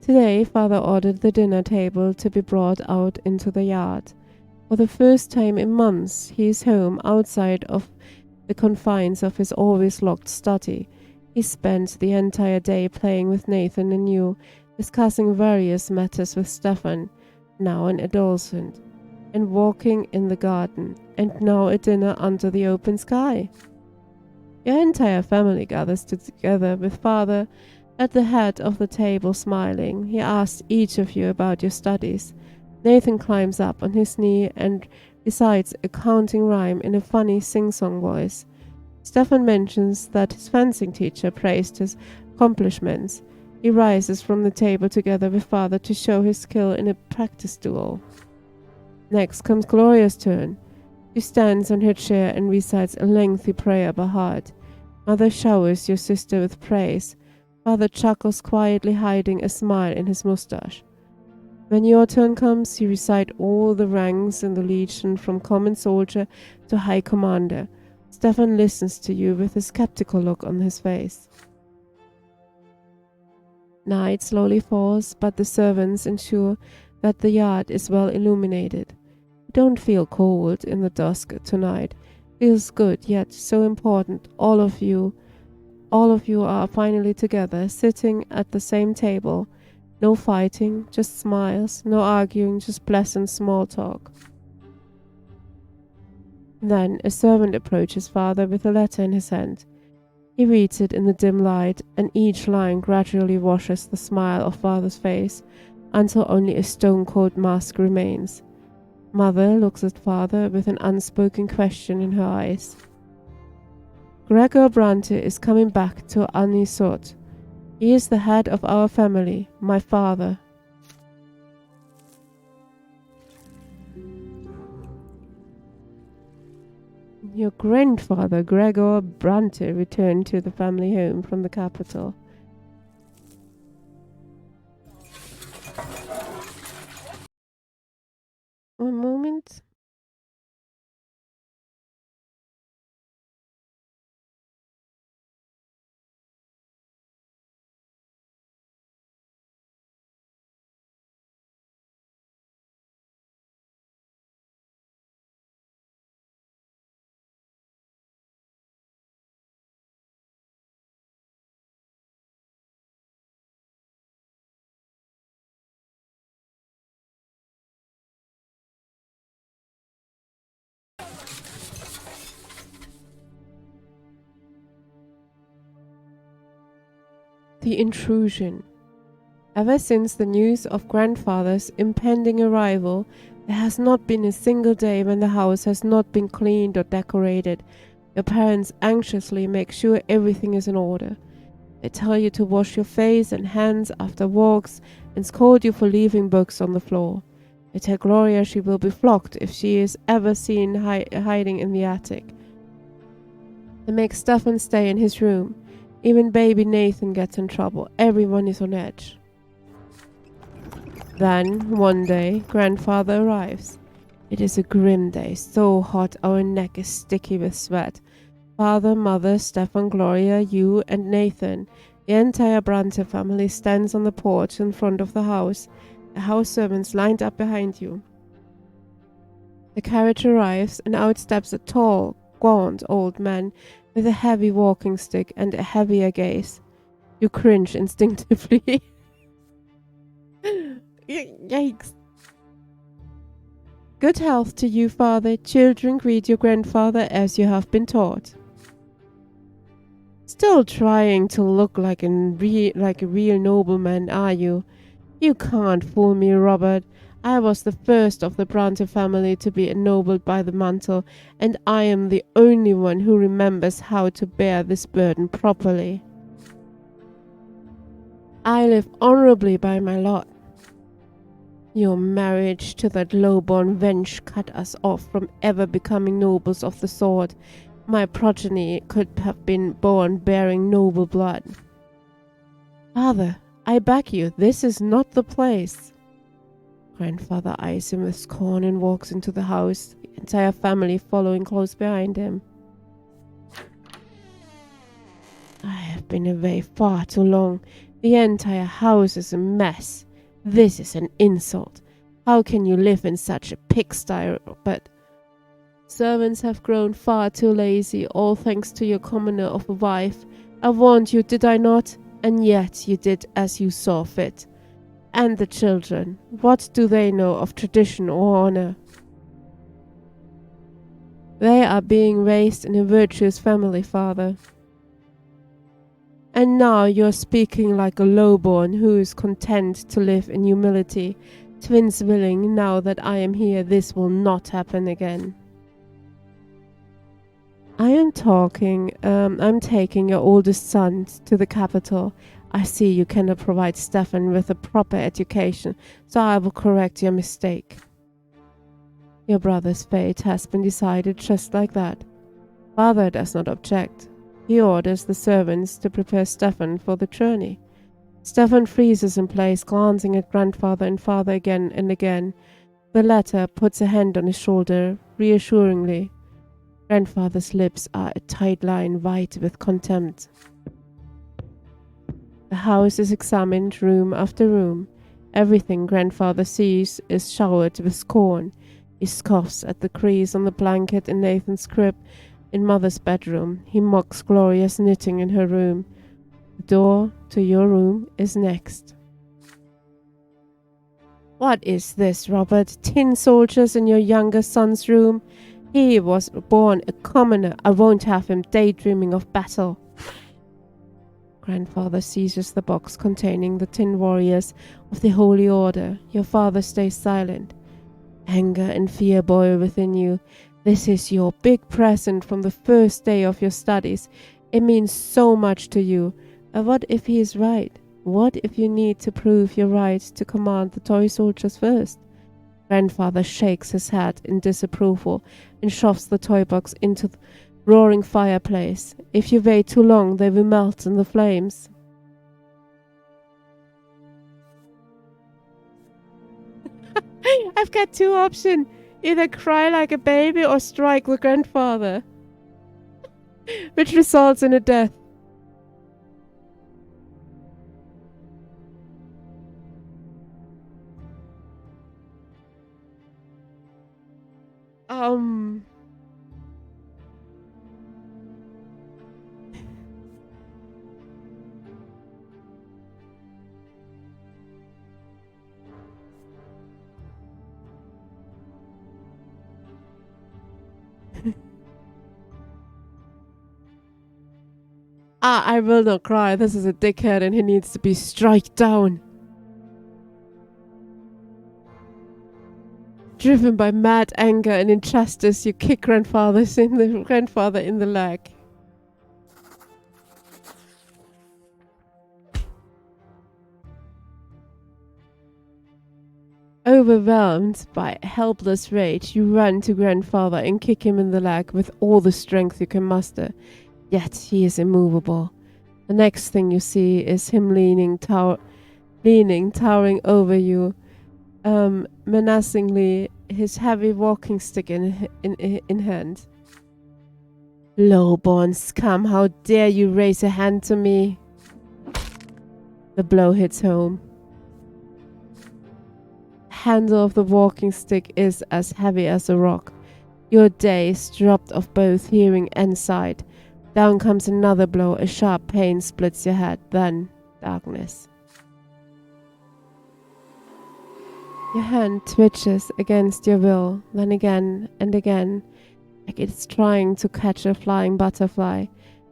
Today, Father ordered the dinner table to be brought out into the yard. For the first time in months, he is home outside of the confines of his always locked study. He spent the entire day playing with Nathan and you, discussing various matters with Stefan, now an adolescent, and walking in the garden, and now a dinner under the open sky. Your entire family gathers together with Father at the head of the table, smiling. He asks each of you about your studies. Nathan climbs up on his knee and recites a counting rhyme in a funny sing-song voice. Stefan mentions that his fencing teacher praised his accomplishments. He rises from the table together with Father to show his skill in a practice duel. Next comes Gloria's turn. She stands on her chair and recites a lengthy prayer by heart. Mother showers your sister with praise. Father chuckles quietly, hiding a smile in his mustache. When your turn comes, you recite all the ranks in the Legion from common soldier to high commander. Stefan listens to you with a skeptical look on his face. Night slowly falls, but the servants ensure that the yard is well illuminated. You don't feel cold in the dusk tonight. Feels good, yet so important. All of you are finally together, sitting at the same table. No fighting, just smiles, no arguing, just pleasant small talk. Then a servant approaches Father with a letter in his hand. He reads it in the dim light, and each line gradually washes the smile off Father's face until only a stone-cold mask remains. Mother looks at Father with an unspoken question in her eyes. Gregor Brante is coming back to Anisot. He is the head of our family, my father. Your grandfather, Gregor Brante, returned to the family home from the capital. One moment. The intrusion. Ever since the news of grandfather's impending arrival, there has not been a single day when the house has not been cleaned or decorated. Your parents anxiously make sure everything is in order. They tell you to wash your face and hands after walks and scold you for leaving books on the floor. They tell Gloria she will be flogged if she is ever seen hiding in the attic. They make Stefan stay in his room. Even baby Nathan gets in trouble. Everyone is on edge. Then, one day, grandfather arrives. It is a grim day, so hot our neck is sticky with sweat. Father, mother, Stefan, Gloria, you, and Nathan, the entire Brante family stands on the porch in front of the house, the house servants lined up behind you. The carriage arrives, and out steps a tall, gaunt old man with a heavy walking stick and a heavier gaze. You cringe instinctively. Yikes. Good health to you, father. Children, greet your grandfather as you have been taught. Still trying to look like a real nobleman, are you? You can't fool me, Robert. I was the first of the Brante family to be ennobled by the mantle, and I am the only one who remembers how to bear this burden properly. I live honorably by my lot. Your marriage to that low-born wench cut us off from ever becoming nobles of the sword. My progeny could have been born bearing noble blood. Father, I beg you, this is not the place. Grandfather eyes him with scorn and walks into the house, the entire family following close behind him. I have been away far too long. The entire house is a mess. This is an insult. How can you live in such a pigsty? But servants have grown far too lazy, all thanks to your commoner of a wife. I warned you, did I not? And yet you did as you saw fit. And the children, what do they know of tradition or honor? They are being raised in a virtuous family, father. And now you're speaking like a lowborn who is content to live in humility. Twins willing, now that I am here, this will not happen again. I'm taking your oldest son to the capital. I see you cannot provide Stefan with a proper education, so I will correct your mistake. Your brother's fate has been decided just like that. Father does not object. He orders the servants to prepare Stefan for the journey. Stefan freezes in place, glancing at grandfather and father again and again. The latter puts a hand on his shoulder, reassuringly. Grandfather's lips are a tight line, white with contempt. The house is examined room after room. Everything grandfather sees is showered with scorn. He scoffs at the crease on the blanket in Nathan's crib. In mother's bedroom, he mocks Gloria's knitting in her room. The door to your room is next. What is this, Robert? Tin soldiers in your younger son's room? He was born a commoner. I won't have him daydreaming of battle. Grandfather seizes the box containing the tin warriors of the Holy Order. Your father stays silent. Anger and fear boil within you. This is your big present from the first day of your studies. It means so much to you. But what if he is right? What if you need to prove your right to command the toy soldiers first? Grandfather shakes his head in disapproval and shoves the toy box into the roaring fireplace. If you wait too long, they will melt in the flames. I've got two options. Either cry like a baby or strike the grandfather, which results in a death. I will not cry. This is a dickhead and he needs to be struck down. Driven by mad anger and injustice, you kick grandfather in the leg. Overwhelmed by helpless rage, you run to grandfather and kick him in the leg with all the strength you can muster. Yet he is immovable. The next thing you see is him towering over you, menacingly, his heavy walking stick in hand. Low-born scum, how dare you raise a hand to me? The blow hits home. The handle of the walking stick is as heavy as a rock. Your daze dropped of both hearing and sight. Down comes another blow, a sharp pain splits your head, then darkness. Your hand twitches against your will, then again and again, like it's trying to catch a flying butterfly,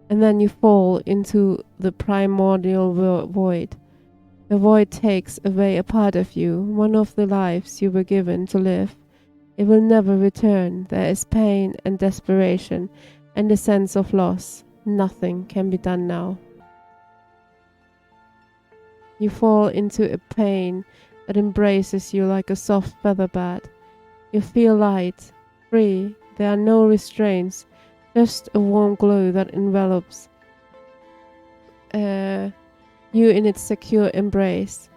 and then you fall into the primordial void. The void takes away a part of you, one of the lives you were given to live. It will never return. There is pain and desperation, and a sense of loss. Nothing can be done now. You fall into a pain that embraces you like a soft feather bed. You feel light, free. There are no restraints, just a warm glow that envelops you in its secure embrace.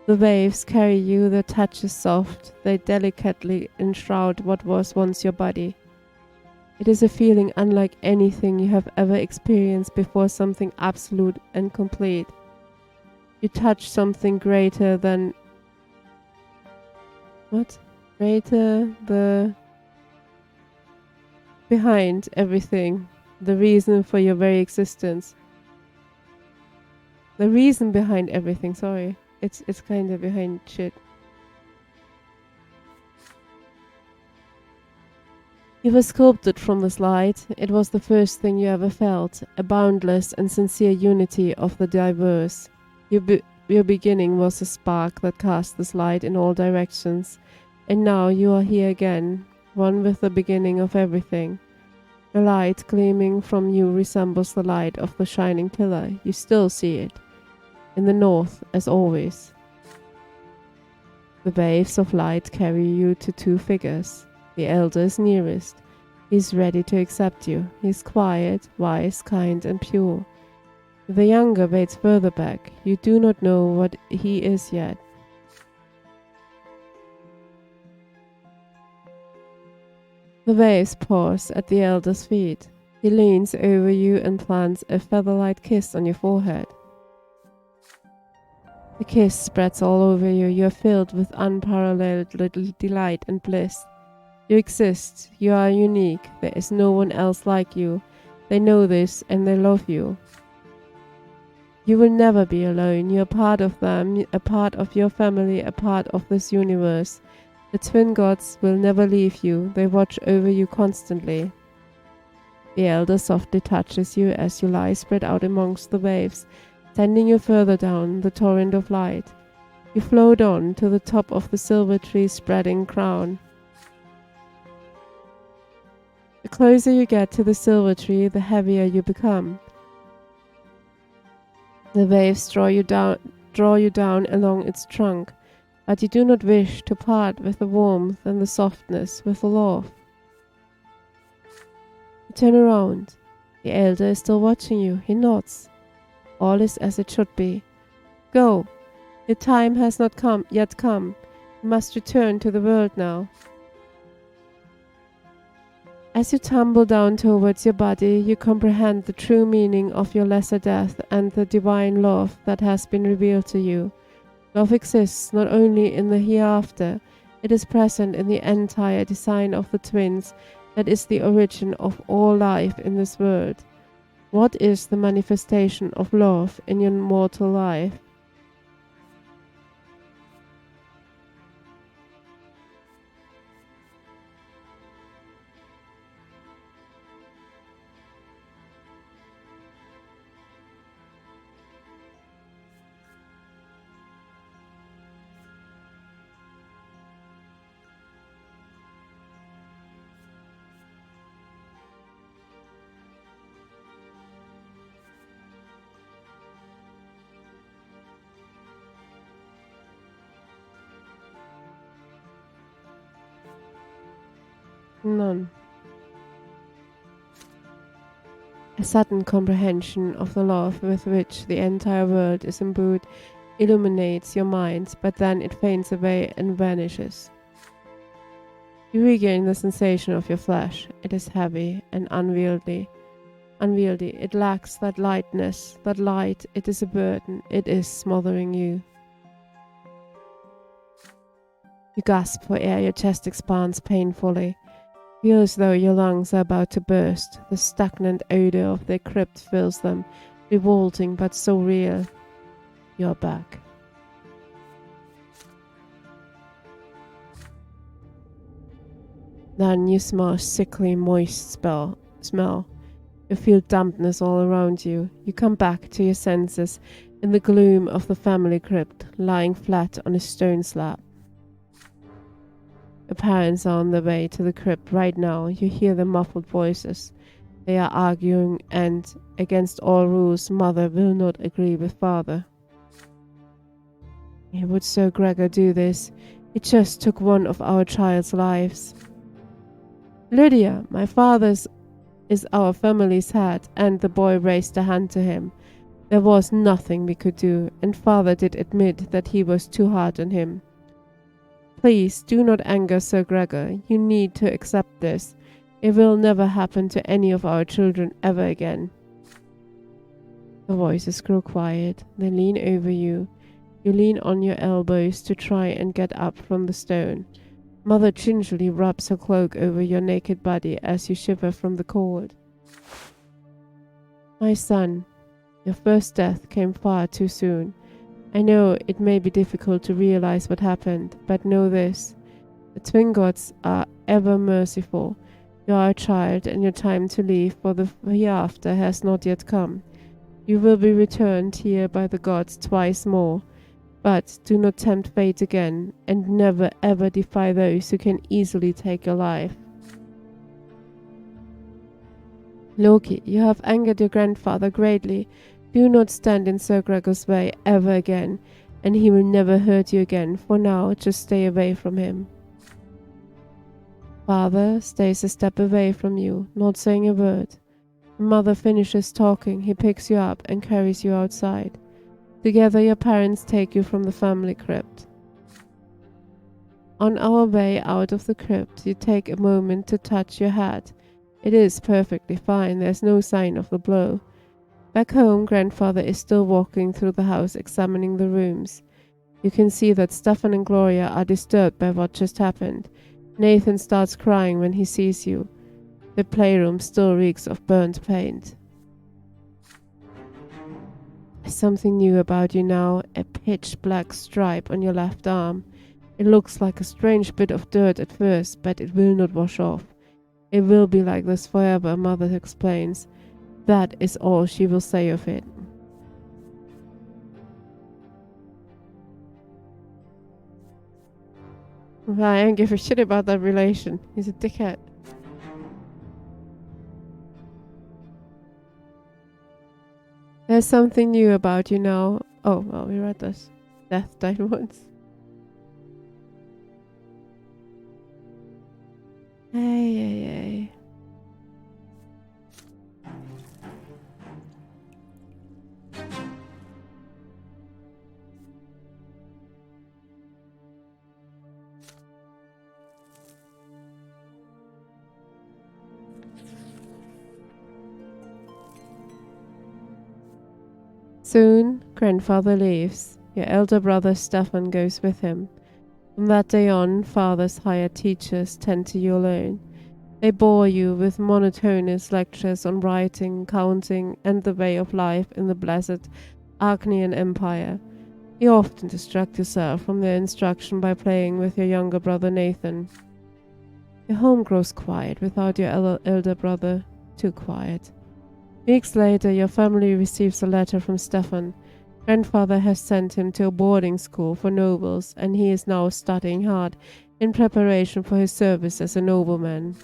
The waves carry you, their touch is soft. They delicately enshroud what was once your body. It is a feeling unlike anything you have ever experienced before, something absolute and complete. You touch something greater than... What? Greater the... Behind everything. The reason for your very existence. The reason behind everything, sorry. It's kind of behind shit. You were sculpted from this light. It was the first thing you ever felt, a boundless and sincere unity of the diverse. Your beginning was a spark that cast this light in all directions, and now you are here again, one with the beginning of everything. The light gleaming from you resembles the light of the shining pillar. You still see it. In the north, as always. The waves of light carry you to two figures. The elder is nearest. He is ready to accept you. He is quiet, wise, kind, and pure. The younger waits further back. You do not know what he is yet. The waves pause at the elder's feet. He leans over you and plants a feather-light kiss on your forehead. The kiss spreads all over you. You are filled with unparalleled delight and bliss. You exist. You are unique. There is no one else like you. They know this and they love you. You will never be alone. You are part of them, a part of your family, a part of this universe. The twin gods will never leave you. They watch over you constantly. The elder softly touches you as you lie spread out amongst the waves, sending you further down the torrent of light. You float on to the top of the silver tree's spreading crown. The closer you get to the silver tree, the heavier you become. The waves draw you down along its trunk. but you do not wish to part with the warmth and the softness with the love. You turn around. The elder is still watching you. He nods. All is as it should be. Go. Your time has not yet come. You must return to the world now. As you tumble down towards your body, you comprehend the true meaning of your lesser death and the divine love that has been revealed to you. Love exists not only in the hereafter, it is present in the entire design of the twins that is the origin of all life in this world. What is the manifestation of love in your mortal life? None. A sudden comprehension of the love with which the entire world is imbued illuminates your mind, but then it fades away and vanishes. You regain the sensation of your flesh. It is heavy and unwieldy. It lacks that lightness, that light. It is a burden. It is smothering you. You gasp for air. Your chest expands painfully. Feel as though your lungs are about to burst. The stagnant odor of their crypt fills them, revolting but so real. You're back. Then you smell a sickly, moist smell. You feel dampness all around you. You come back to your senses in the gloom of the family crypt, lying flat on a stone slab. Your parents are on their way to the crypt right now. You hear the muffled voices. They are arguing, and, against all rules, Mother will not agree with Father. Why would Sir Gregor do this? He just took one of our child's lives. Lydia, my father's is our family's head, and the boy raised a hand to him. There was nothing we could do, and Father did admit that he was too hard on him. Please do not anger Sir Gregor. You need to accept this. It will never happen to any of our children ever again. The voices grow quiet. They lean over you. You lean on your elbows to try and get up from the stone. Mother gingerly rubs her cloak over your naked body as you shiver from the cold. My son, your first death came far too soon. I know it may be difficult to realize what happened, but know this. The twin gods are ever merciful. You are a child, and your time to leave for the hereafter has not yet come. You will be returned here by the gods twice more. But do not tempt fate again, and never ever defy those who can easily take your life. Loki, you have angered your grandfather greatly. Do not stand in Sir Gregor's way ever again, and he will never hurt you again. For now, just stay away from him. Father stays a step away from you, not saying a word. When Mother finishes talking, he picks you up and carries you outside. Together your parents take you from the family crypt. On our way out of the crypt, you take a moment to touch your head. It is perfectly fine, there's no sign of the blow. Back home, Grandfather is still walking through the house examining the rooms. You can see that Stefan and Gloria are disturbed by what just happened. Nathan starts crying when he sees you. The playroom still reeks of burnt paint. There's something new about you now, a pitch-black stripe on your left arm. It looks like a strange bit of dirt at first, but it will not wash off. It will be like this forever, Mother explains. That is all she will say of it. I don't give a shit about that relation. He's a dickhead. There's something new about you now. Oh, well, we read this. Death died once. Hey, hey, hey. Soon, grandfather leaves. Your elder brother Stefan goes with him. From that day on, father's hired teachers tend to you alone. They bore you with monotonous lectures on writing, counting, and the way of life in the blessed Archnean Empire. You often distract yourself from their instruction by playing with your younger brother Nathan. Your home grows quiet without your elder brother, too quiet. Weeks later, your family receives a letter from Stefan. Grandfather has sent him to a boarding school for nobles, and he is now studying hard in preparation for his service as a nobleman.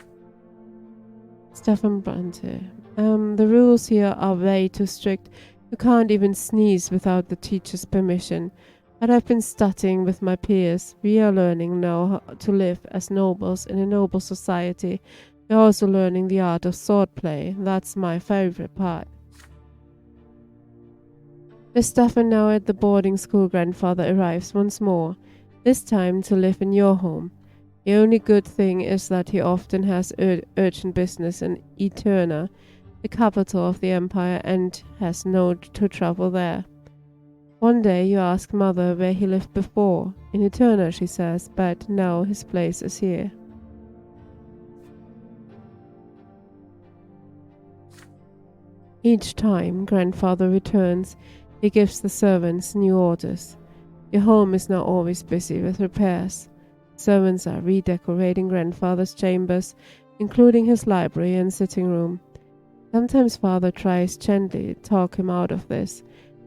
Stefan Brante. The rules here are way too strict. You can't even sneeze without the teacher's permission. But I've been studying with my peers. We are learning now how to live as nobles in a noble society. We're also learning the art of swordplay. That's my favorite part. With Stefan now at the boarding school, grandfather arrives once more, this time to live in your home. The only good thing is that he often has urgent business in Eterna, the capital of the empire, and has to travel there. One day you ask mother where he lived before. In Eterna, she says, but now his place is here. Each time grandfather returns, he gives the servants new orders. Your home is now always busy with repairs. Servants are redecorating grandfather's chambers, including his library and sitting room. Sometimes father tries gently to talk him out of this.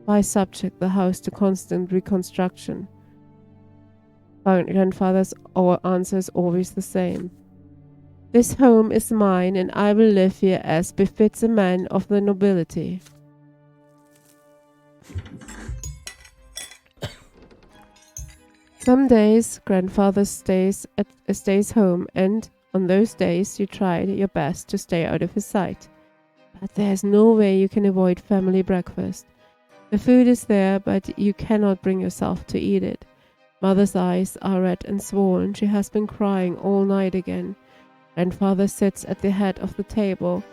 Why subject the house to constant reconstruction? Grandfather's answer is always the same. This home is mine, and I will live here as befits a man of the nobility. Some days grandfather stays home, and on those days you try your best to stay out of his sight. But there's no way you can avoid family breakfast. The food is there, but you cannot bring yourself to eat it. Mother's eyes are red and swollen. She has been crying all night again. Grandfather sits at the head of the table,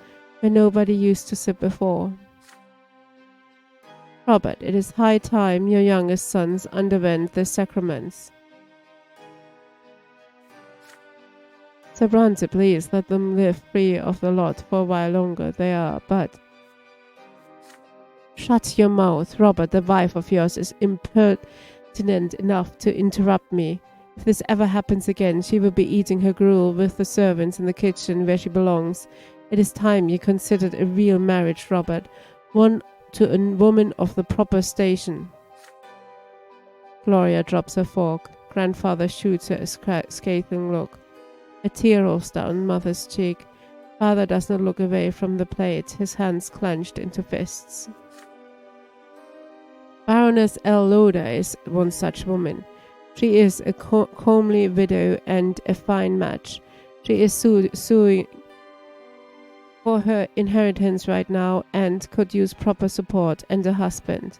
where nobody used to sit before. Robert, it is high time your youngest sons underwent the sacraments. Sir Brante, please let them live free of the lot for a while longer. They are, but... Shut your mouth, Robert. The wife of yours is impertinent enough to interrupt me. If this ever happens again, she will be eating her gruel with the servants in the kitchen where she belongs. It is time you considered a real marriage, Robert. One to a woman of the proper station. Gloria drops her fork. Grandfather shoots her a scathing look. A tear rolls down mother's cheek. Father does not look away from the plate, his hands clenched into fists. Baroness L. Loda is one such woman. She is a comely widow and a fine match. She is suing for her inheritance right now and could use proper support and a husband.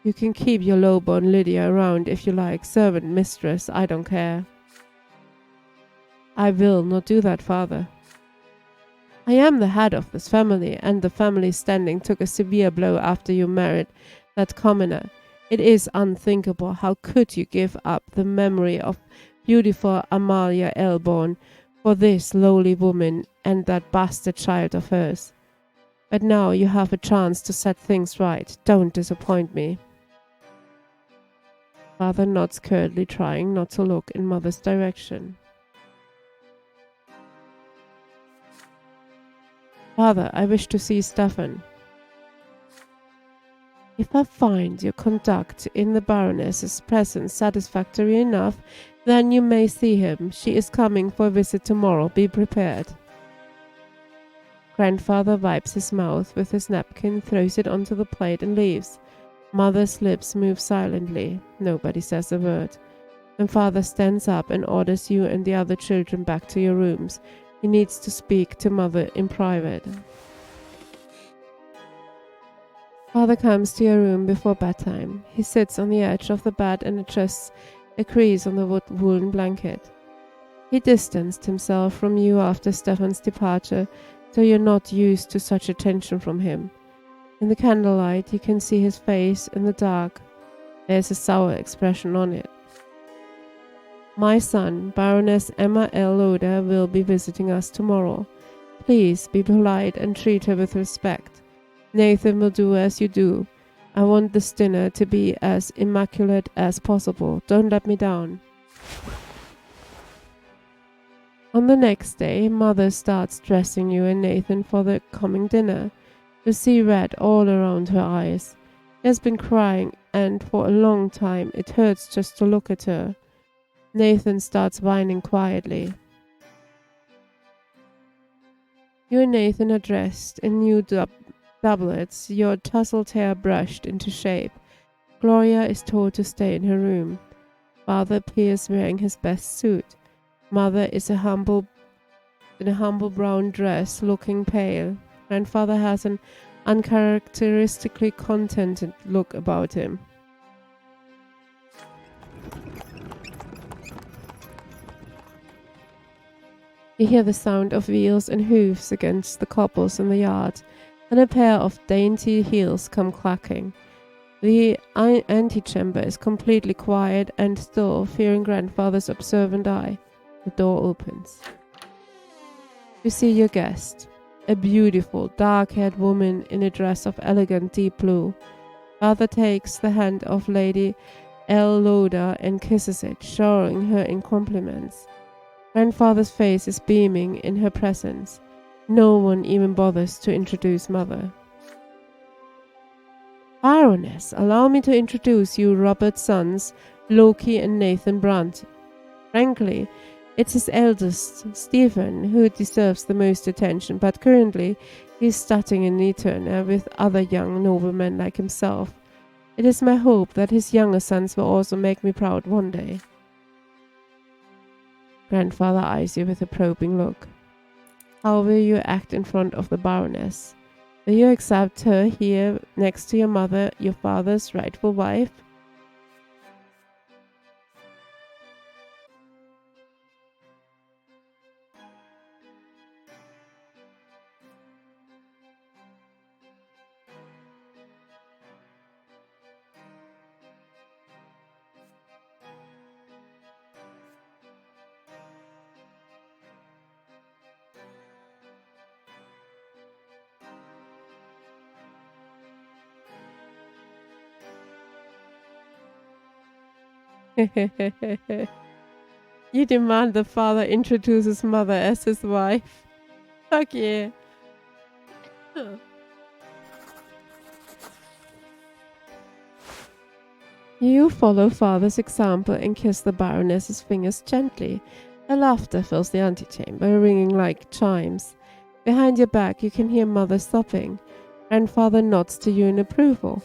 You can keep your low-born Lydia around if you like, servant, mistress, I don't care. I will not do that, father. I am the head of this family, and the family's standing took a severe blow after you married that commoner. It is unthinkable. How could you give up the memory of beautiful Amalia Elborn for this lowly woman and that bastard child of hers? But now you have a chance to set things right. Don't disappoint me. Father nods curtly, trying not to look in mother's direction. Father, I wish to see Stefan. If I find your conduct in the Baroness's presence satisfactory enough, then you may see him. She is coming for a visit tomorrow. Be prepared. Grandfather wipes his mouth with his napkin, throws it onto the plate and leaves. Mother's lips move silently. Nobody says a word. And father stands up and orders you and the other children back to your rooms. He needs to speak to mother in private. Father comes to your room before bedtime. He sits on the edge of the bed and adjusts a crease on the woolen blanket. He distanced himself from you after Stefan's departure, so you're not used to such attention from him. In the candlelight, you can see his face in the dark. There's a sour expression on it. My son, Baroness Emma L. Loder, will be visiting us tomorrow. Please be polite and treat her with respect. Nathan will do as you do. I want this dinner to be as immaculate as possible. Don't let me down. On the next day, Mother starts dressing you and Nathan for the coming dinner. You see red all around her eyes. She has been crying, and for a long time it hurts just to look at her. Nathan starts whining quietly. You and Nathan are dressed in new doublets, your tousled hair brushed into shape. Gloria is told to stay in her room. Father appears wearing his best suit. Mother is in a humble brown dress, looking pale. Grandfather has an uncharacteristically contented look about him. You hear the sound of wheels and hooves against the cobbles in the yard, and a pair of dainty heels come clacking. The antechamber is completely quiet and still, fearing grandfather's observant eye. The door opens. You see your guest, a beautiful, dark-haired woman in a dress of elegant deep blue. Father takes the hand of Lady L. Loder and kisses it, showering her in compliments. Grandfather's face is beaming in her presence. No one even bothers to introduce Mother. Baroness, allow me to introduce you Robert's sons, Loki and Nathan Brante. Frankly, it's his eldest, Stephen, who deserves the most attention, but currently he's studying in Eterna with other young noblemen like himself. It is my hope that his younger sons will also make me proud one day. Grandfather eyes you with a probing look. How will you act in front of the Baroness? Will you accept her here next to your mother, your father's rightful wife? You demand the father introduces mother as his wife. Fuck yeah. You follow father's example and kiss the Baroness's fingers gently. A laughter fills the antechamber, ringing like chimes. Behind your back you can hear mother sobbing. Grandfather nods to you in approval.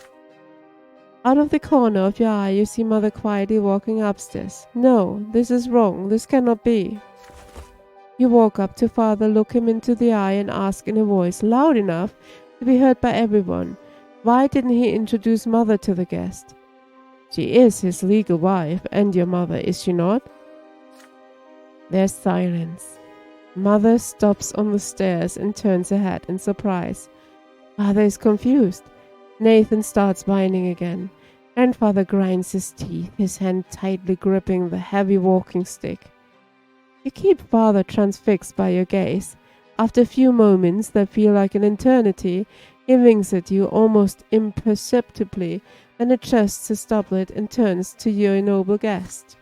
Out of the corner of your eye you see mother quietly walking upstairs. No, this is wrong. This cannot be. You walk up to father, look him into the eye and ask in a voice loud enough to be heard by everyone, why didn't he introduce mother to the guest? She is his legal wife and your mother, is she not? There's silence. Mother stops on the stairs and turns her head in surprise. Father is confused. Nathan starts whining again. Grandfather grinds his teeth, his hand tightly gripping the heavy walking stick. You keep father transfixed by your gaze. After a few moments that feel like an eternity, he winks at you almost imperceptibly, then adjusts his doublet and turns to your noble guest.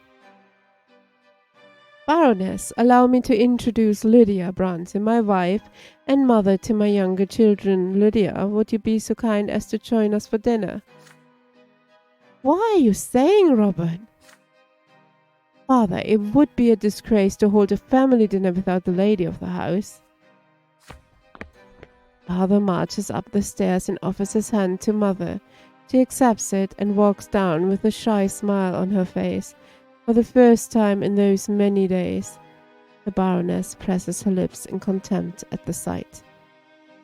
Baroness, allow me to introduce Lydia Brante, my wife and mother to my younger children. Lydia, would you be so kind as to join us for dinner? What are you saying, Robert? Father, it would be a disgrace to hold a family dinner without the lady of the house. Father marches up the stairs and offers his hand to mother. She accepts it and walks down with a shy smile on her face. For the first time in those many days, the Baroness presses her lips in contempt at the sight.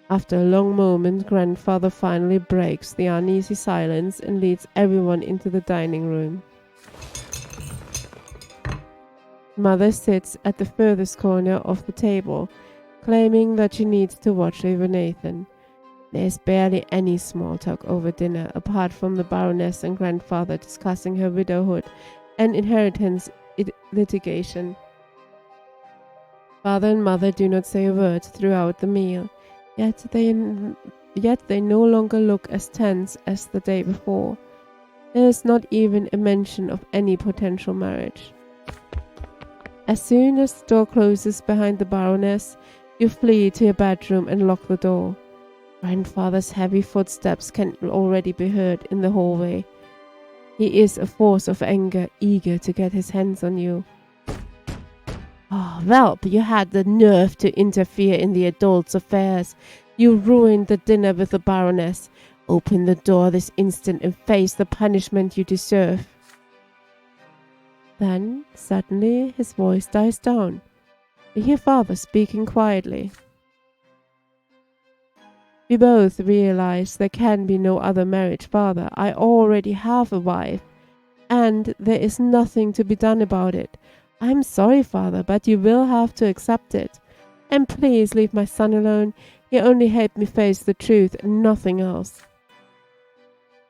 After a long moment, Grandfather finally breaks the uneasy silence and leads everyone into the dining room. Mother sits at the furthest corner of the table, claiming that she needs to watch over Nathan. There's barely any small talk over dinner, apart from the Baroness and Grandfather discussing her widowhood and inheritance litigation. Father and Mother do not say a word throughout the meal, yet they no longer look as tense as the day before. There is not even a mention of any potential marriage. As soon as the door closes behind the Baroness, you flee to your bedroom and lock the door. Grandfather's heavy footsteps can already be heard in the hallway. He is a force of anger, eager to get his hands on you. Oh, Whelp, you had the nerve to interfere in the adults' affairs. You ruined the dinner with the Baroness. Open the door this instant and face the punishment you deserve. Then, suddenly, his voice dies down. You hear Father speaking quietly. We both realize there can be no other marriage, Father. I already have a wife, and there is nothing to be done about it. I'm sorry, Father, but you will have to accept it. And please leave my son alone. He only helped me face the truth and nothing else.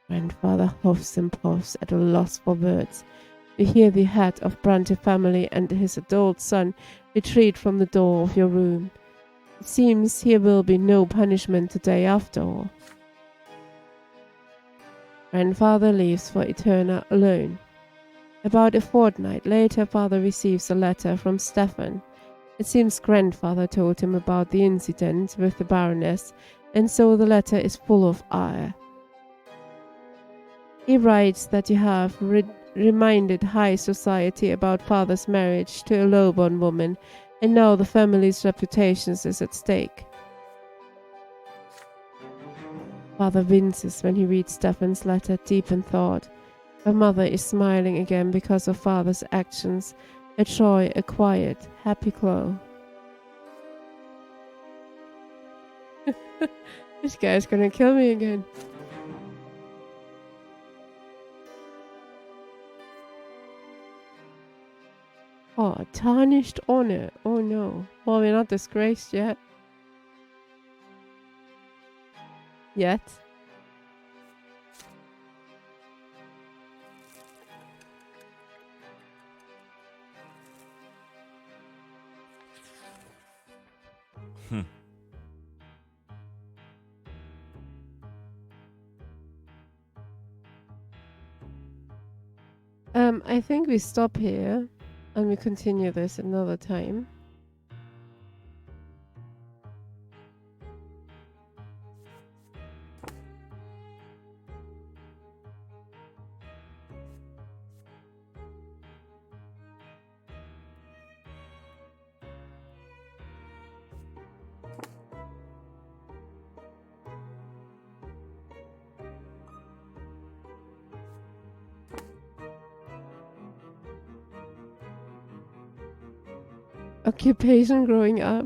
Grandfather huffs and puffs at a loss for words. You hear the head of Brante family and his adult son retreat from the door of your room. It seems here will be no punishment today after all. Grandfather leaves for Eterna alone. About a fortnight later, Father receives a letter from Stefan. It seems Grandfather told him about the incident with the Baroness, and so the letter is full of ire. He writes that you have reminded high society about Father's marriage to a low-born woman, and now the family's reputation is at stake. Father winces when he reads Stefan's letter, deep in thought. Her mother is smiling again because of Father's actions, a joy, a quiet, happy glow. This guy's gonna kill me again. Oh, tarnished honor. Oh no. Well, we're not disgraced yet. Yet. I think we stop here and we continue this another time. Occupation growing up.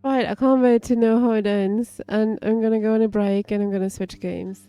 Right, I can't wait to know how it ends, and I'm gonna go on a break and I'm gonna switch games.